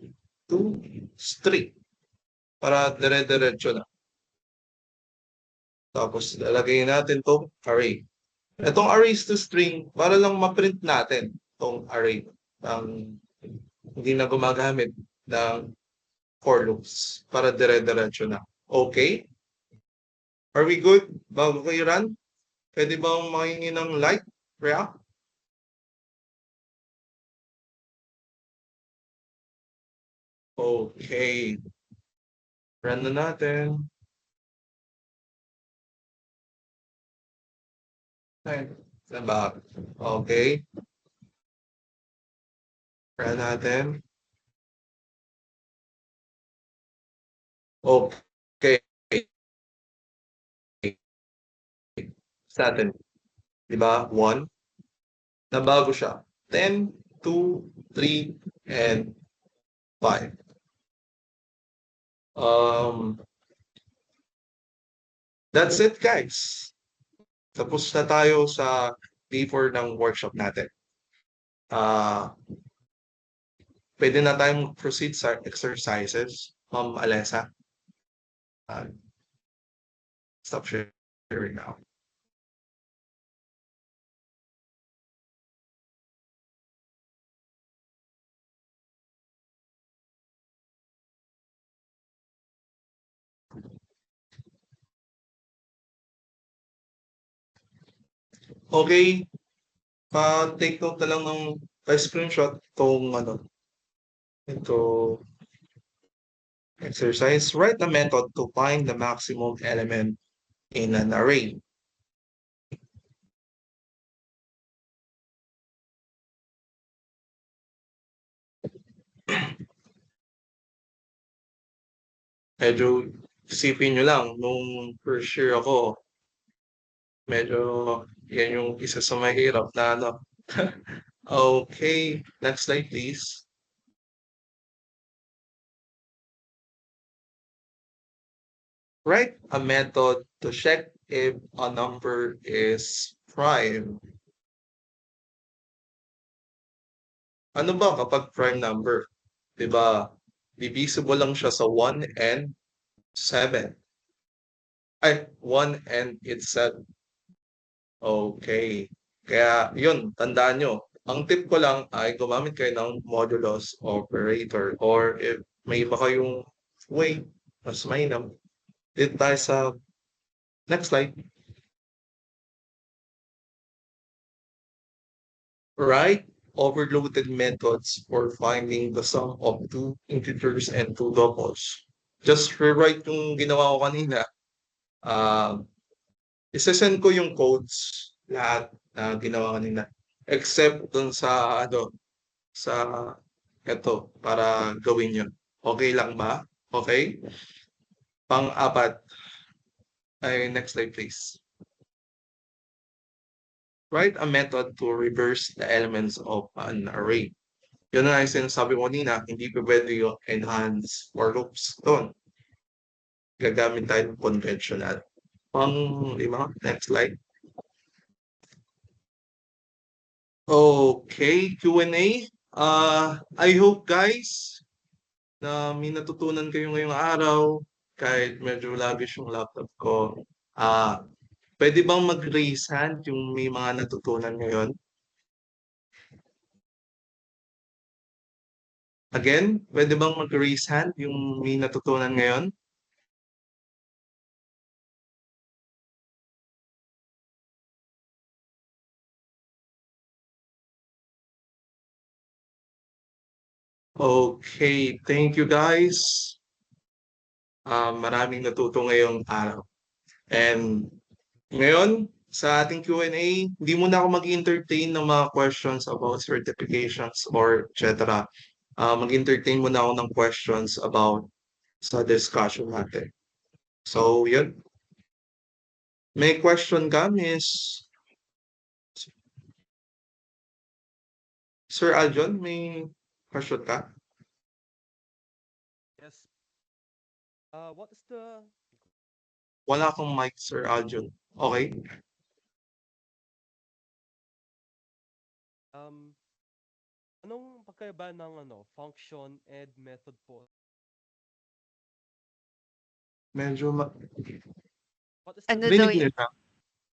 to string para dire-diretso na. Tapos lalagay natin 'tong array. Itong arrays to string para lang ma-print natin 'tong array ng hindi na gumagamit ng for loops para dire-diretso na. Okay? Are we good? Bago ko i-run, pwede bang makahingi ng like, react? Okay. Run na natin. Ay, ba? Okay. Run natin. Okay. Sa atin. Di ba? 1. Nabago siya. 10, 2, 3, and 5. That's it, guys. Tapos na tayo sa day 4 ng workshop natin. Pwede na tayong proceed sa exercises. Ma'am Alessa. Stop sharing now. Okay, pa-take note na lang ng screenshot itong ito exercise. Write a method to find the maximum element in an array. Medyo isipin nyo lang, nung first year ako, medyo yan yung isa sa mahirap na Okay, next slide please. Write a method to check if a number is prime. Ano ba kapag prime number? Diba, divisible lang siya sa 1 and 7. Ay, 1 and it's 7. Okay. Kaya yun, tandaan nyo. Ang tip ko lang ay gumamit kayo ng modulus operator or if may iba kayong way, mas mainam. Dito tayo sa next slide. Write overloaded methods for finding the sum of two integers and two doubles. Just rewrite yung ginawa ko kanina. Isesend ko yung codes lahat na ginawa kanina. Except dun sa sa ito para gawin yun. Okay lang ba? Okay? Pang-apat. Ay, next slide please. Write a method to reverse the elements of an array. Yun na yung sinasabi ko kanina, hindi pa pwede yung enhance for loops. Doon. Gagamit tayo ng conventional. Pang-lima, next slide. Okay, Q&A. I hope guys na may natutunan kayo ngayong araw kahit medyo lagis yung laptop ko. Pwede bang mag-raise hand yung may mga natutunan ngayon? Again, pwede bang mag-raise hand yung may natutunan ngayon? Okay, thank you guys. Maraming natuto ngayong araw. And ngayon, sa ating Q&A, hindi muna ako mag-entertain ng mga questions about certifications or etc. Mag-entertain muna ako ng questions about sa discussion natin. So, yun. May question ka, Miss Sir Aljon? May question ka? Yes. What is the Wala akong mic, Sir Aljon. Okay? um anong pagkaiba ng function and method po? Medyo What is the Ano daw, rinig difference? niyo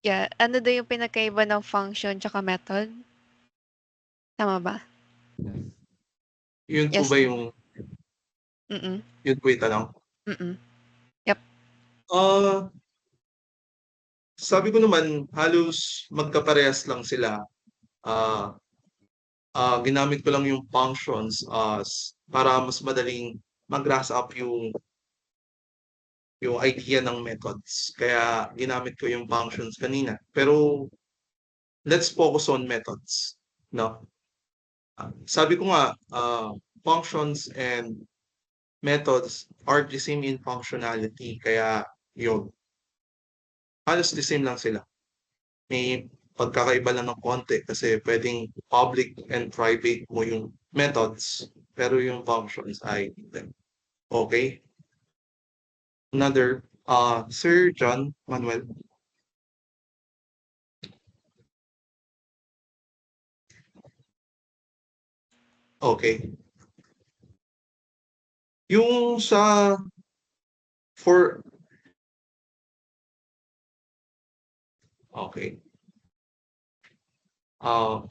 siya. ano daw yung pinakaiba ng function tsaka method? Tama ba? Yes. Yun po Yes. ba yung, Mm-mm. yun po yung tanong? Mm-mm. Yep. Ah, sabi ko naman, halos magkaparehas lang sila. Ah, ginamit ko lang yung functions para mas madaling mag-grasp up yung idea ng methods. Kaya ginamit ko yung functions kanina. Pero let's focus on methods. No? Sabi ko nga, functions and methods are the same in functionality. Kaya yun, halos the same lang sila. May pagkakaiba lang ng konti kasi pwedeng public and private mo yung methods, pero yung functions ay hindi. Okay? Another, Sir John Manuel. Okay. Yung for, okay.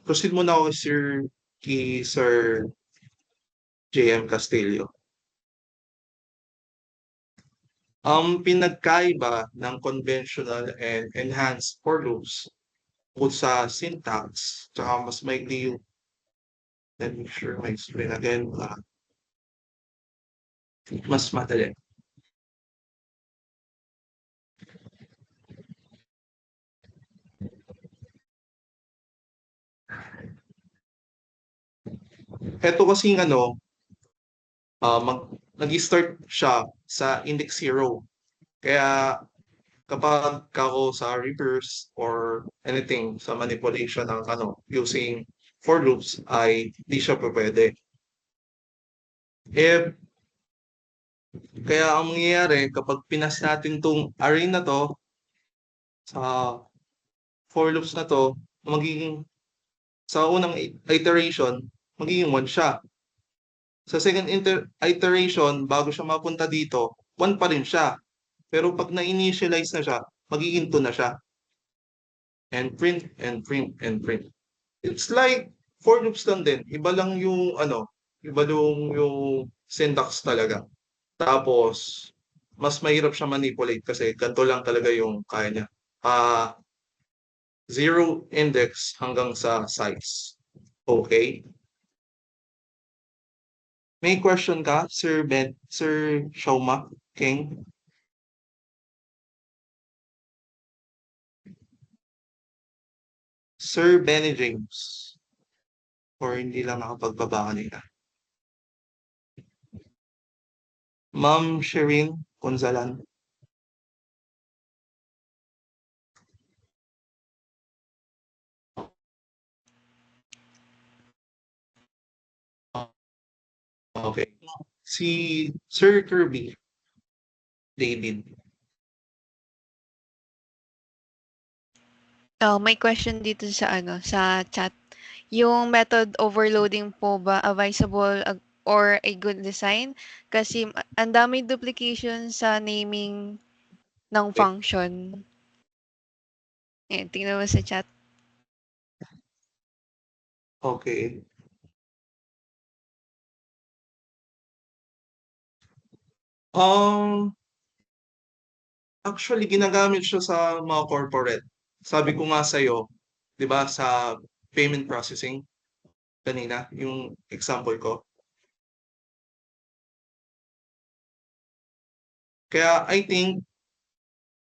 Proceed muna ako kay Sir JM Castillo. Ang pinagkaiba ng conventional and enhanced for loops bukod sa syntax, tsaka mas maikli yung, let me sure my explain again, mas madali. Ito kasing nag-start siya sa index 0. Kaya kapag ako sa reverse or anything sa manipulation ng using for loops ay di siya pwede. Eh, kaya ang mangyayari kapag pinas natin tong array na to sa for loops na to, magiging sa unang iteration, magiging 1 siya. Sa second iteration, bago siya mapunta dito, 1 pa rin siya. Pero pag na-initialize na siya, magiging 2 na siya. And print, and print, and print. It's like for loops lang din. Iba lang yung iba yung syntax talaga. Tapos, mas mahirap siya manipulate kasi ganito lang talaga yung kaya niya. Ah, zero index hanggang sa size. Okay? May question ka, Sir Shauma King? Sir Benny James? Or hindi lang nakapagbaba kanina? Ma'am Shireen Conzalan? Okay. Si Sir Kirby David. Oh, may question dito sa sa chat. Yung method overloading po ba advisable or a good design? Kasi ang dami duplication sa naming ng Wait, function. Eh, tingnan mo sa chat. okay. Um, Actually, ginagamit siya sa mga corporate. Sabi ko nga sa'yo, di ba, sa payment processing kanina, yung example ko. Kaya I think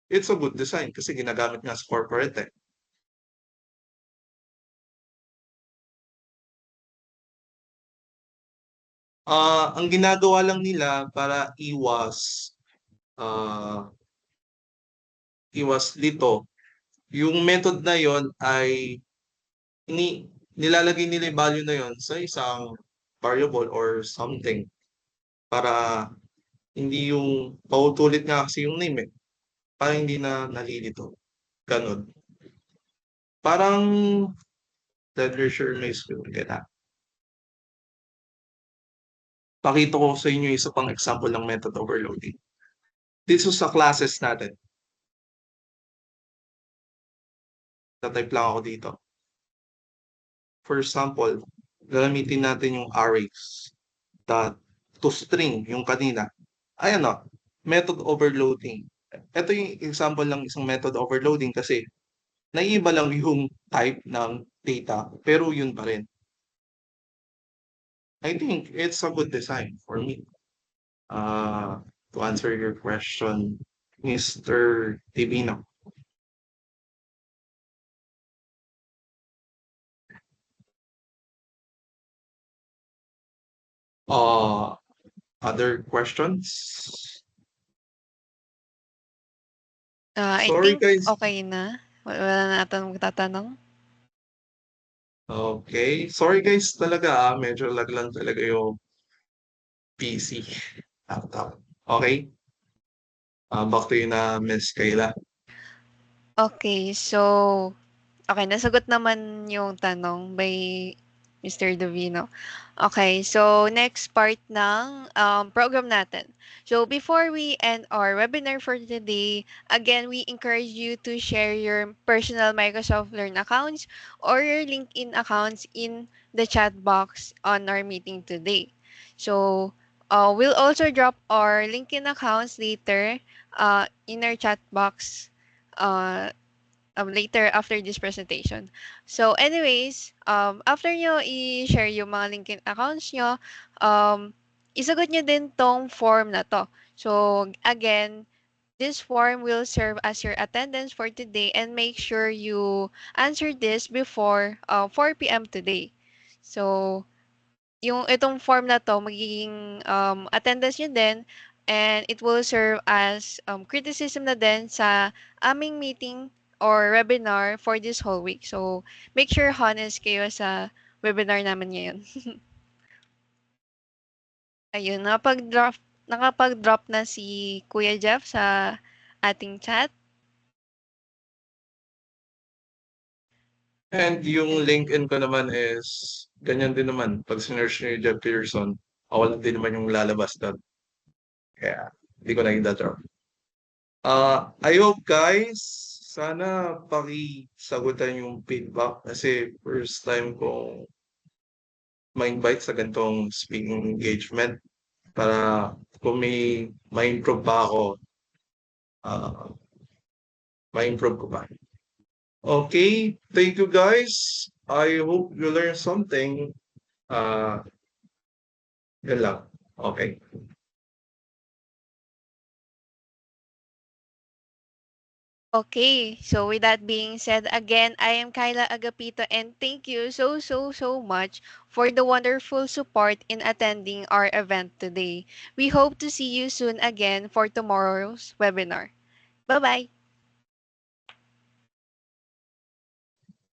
it's a good design kasi ginagamit nga sa corporate eh. Ang ginagawa lang nila para iwas dito, yung method na yon ay nilalagay nila yung value na yon sa isang variable or something para hindi yung pautulit nga kasi yung name eh. Para hindi na nalilito. Ganun. Parang literature may school ka. Pakita ko sa inyo isa pang example ng method overloading. Dito sa classes natin. Tatype lang ako dito. For example, gagamitin natin yung arrays. To string, yung kanina. Ayan o, method overloading. Ito yung example ng isang method overloading kasi naiiba lang yung type ng data, pero yun pa rin. I think it's a good design for me. To answer your question, Mr. Divino. Other questions? I Sorry think guys. okay na. Wala na atang magtatanong. Okay. Sorry guys talaga medyo lag lang talaga yung PC. Laptop. Okay. Back to you na Miss Kayla. Okay, so okay, nasagot naman yung tanong by Mr. Davino. Okay, so next part ng program natin. So before we end our webinar for today, again, we encourage you to share your personal Microsoft Learn accounts or your LinkedIn accounts in the chat box on our meeting today. So we'll also drop our LinkedIn accounts later in our chat box uh, later after this presentation. So anyways, after nyo i-share yung mga LinkedIn accounts nyo, isagot nyo din tong form na to. So again, this form will serve as your attendance for today and make sure you answer this before 4 p.m. today. So yung itong form na to magiging attendance nyo din and it will serve as criticism na din sa aming meeting or webinar for this whole week. So, make sure honest kayo sa webinar namin ngayon. Ayun, nakapag-drop na si Kuya Jeff sa ating chat. And yung LinkedIn ko naman is ganyan din naman. Pag sinearch nyo yung Jeff Pearson, ako lang din naman yung lalabas doon. Kaya, hindi ko na i-drop. I hope guys, sana pakisagutan yung feedback kasi first time kong ma-invite sa ganitong speaking engagement para kung may ma-improve pa ako, uh, ma-improve ko pa. Okay, thank you guys. I hope you learned something. Yun lang. Okay. Okay, so with that being said, again, I am Kyla Agapito and thank you so much for the wonderful support in attending our event today. We hope to see you soon again for tomorrow's webinar. Bye-bye!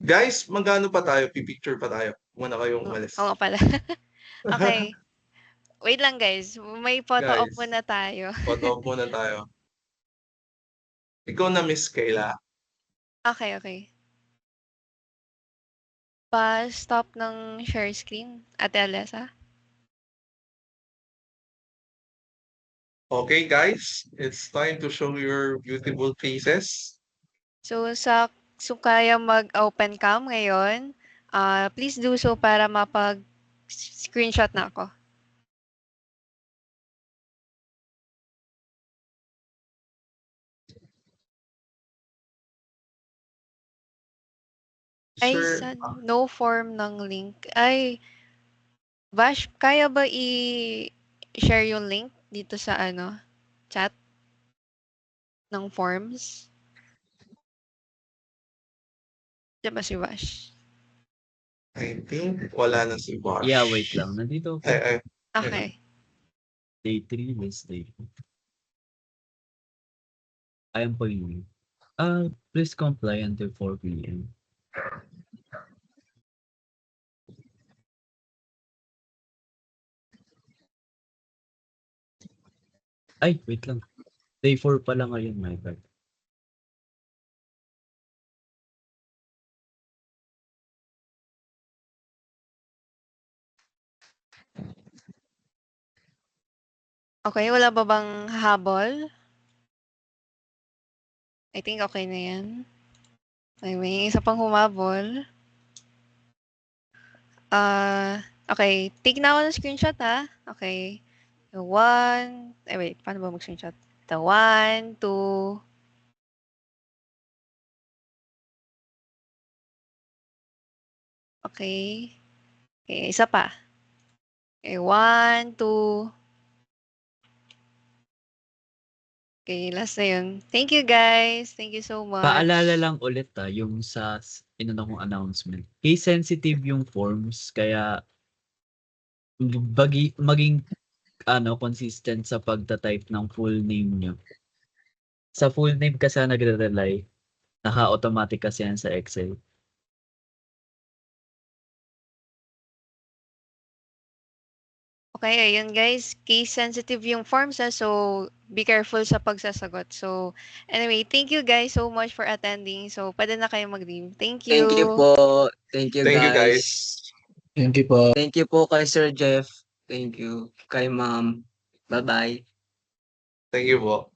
Guys, magano pa tayo? Pipicture pa tayo. Muna kayong umalis. Oo nga pala. Okay, wait lang guys. May photo op Guys, muna tayo. photo op muna tayo. Ikaw na, Miss Kayla. Okay. Pa-stop ng share screen, Ate Alessa. Okay, guys, it's time to show your beautiful faces. So, kaya mag-open cam ngayon, please do so para mapag-screenshot na ako. Ay, Sir, no form ng link. Ay, Vash, kaya ba i-share yung link dito sa chat ng forms? Diyan ba si Vash? I think wala na si Bosh. Yeah, wait lang. Nandito ako. Ay, Okay. Day 3, less day 4. Ayan po yun. Please comply until 4 p.m. Ay, wait lang. Day 4 pala ngayon, my bad. Okay, wala ba bang habol? I think okay na yan. May isa pang humabol. Okay. Take na ako ng screenshot, ha? Okay. Wait, paano ba mag-screenshot? The 1, 2. Okay. Okay, isa pa. Okay, 1, 2. Okay, last na yun. Thank you, guys. Thank you so much. Paalala lang ulit yung sa inuna kong announcement. Case sensitive yung forms, kaya maging consistent sa pagta-type ng full name nyo. Sa full name kasi nagre-rely, naka-automatic kasi yan sa Excel. Okay, ayun guys. Case sensitive yung forms, so be careful sa pagsasagot. So, anyway, thank you guys so much for attending. So, pwede na kayo mag-leave. Thank you. Thank you po. Thank you, Thank you, guys. guys. Thank you po. Thank you po kay Sir Jeff. Thank you. Kay Ma'am. Bye-bye. Thank you po.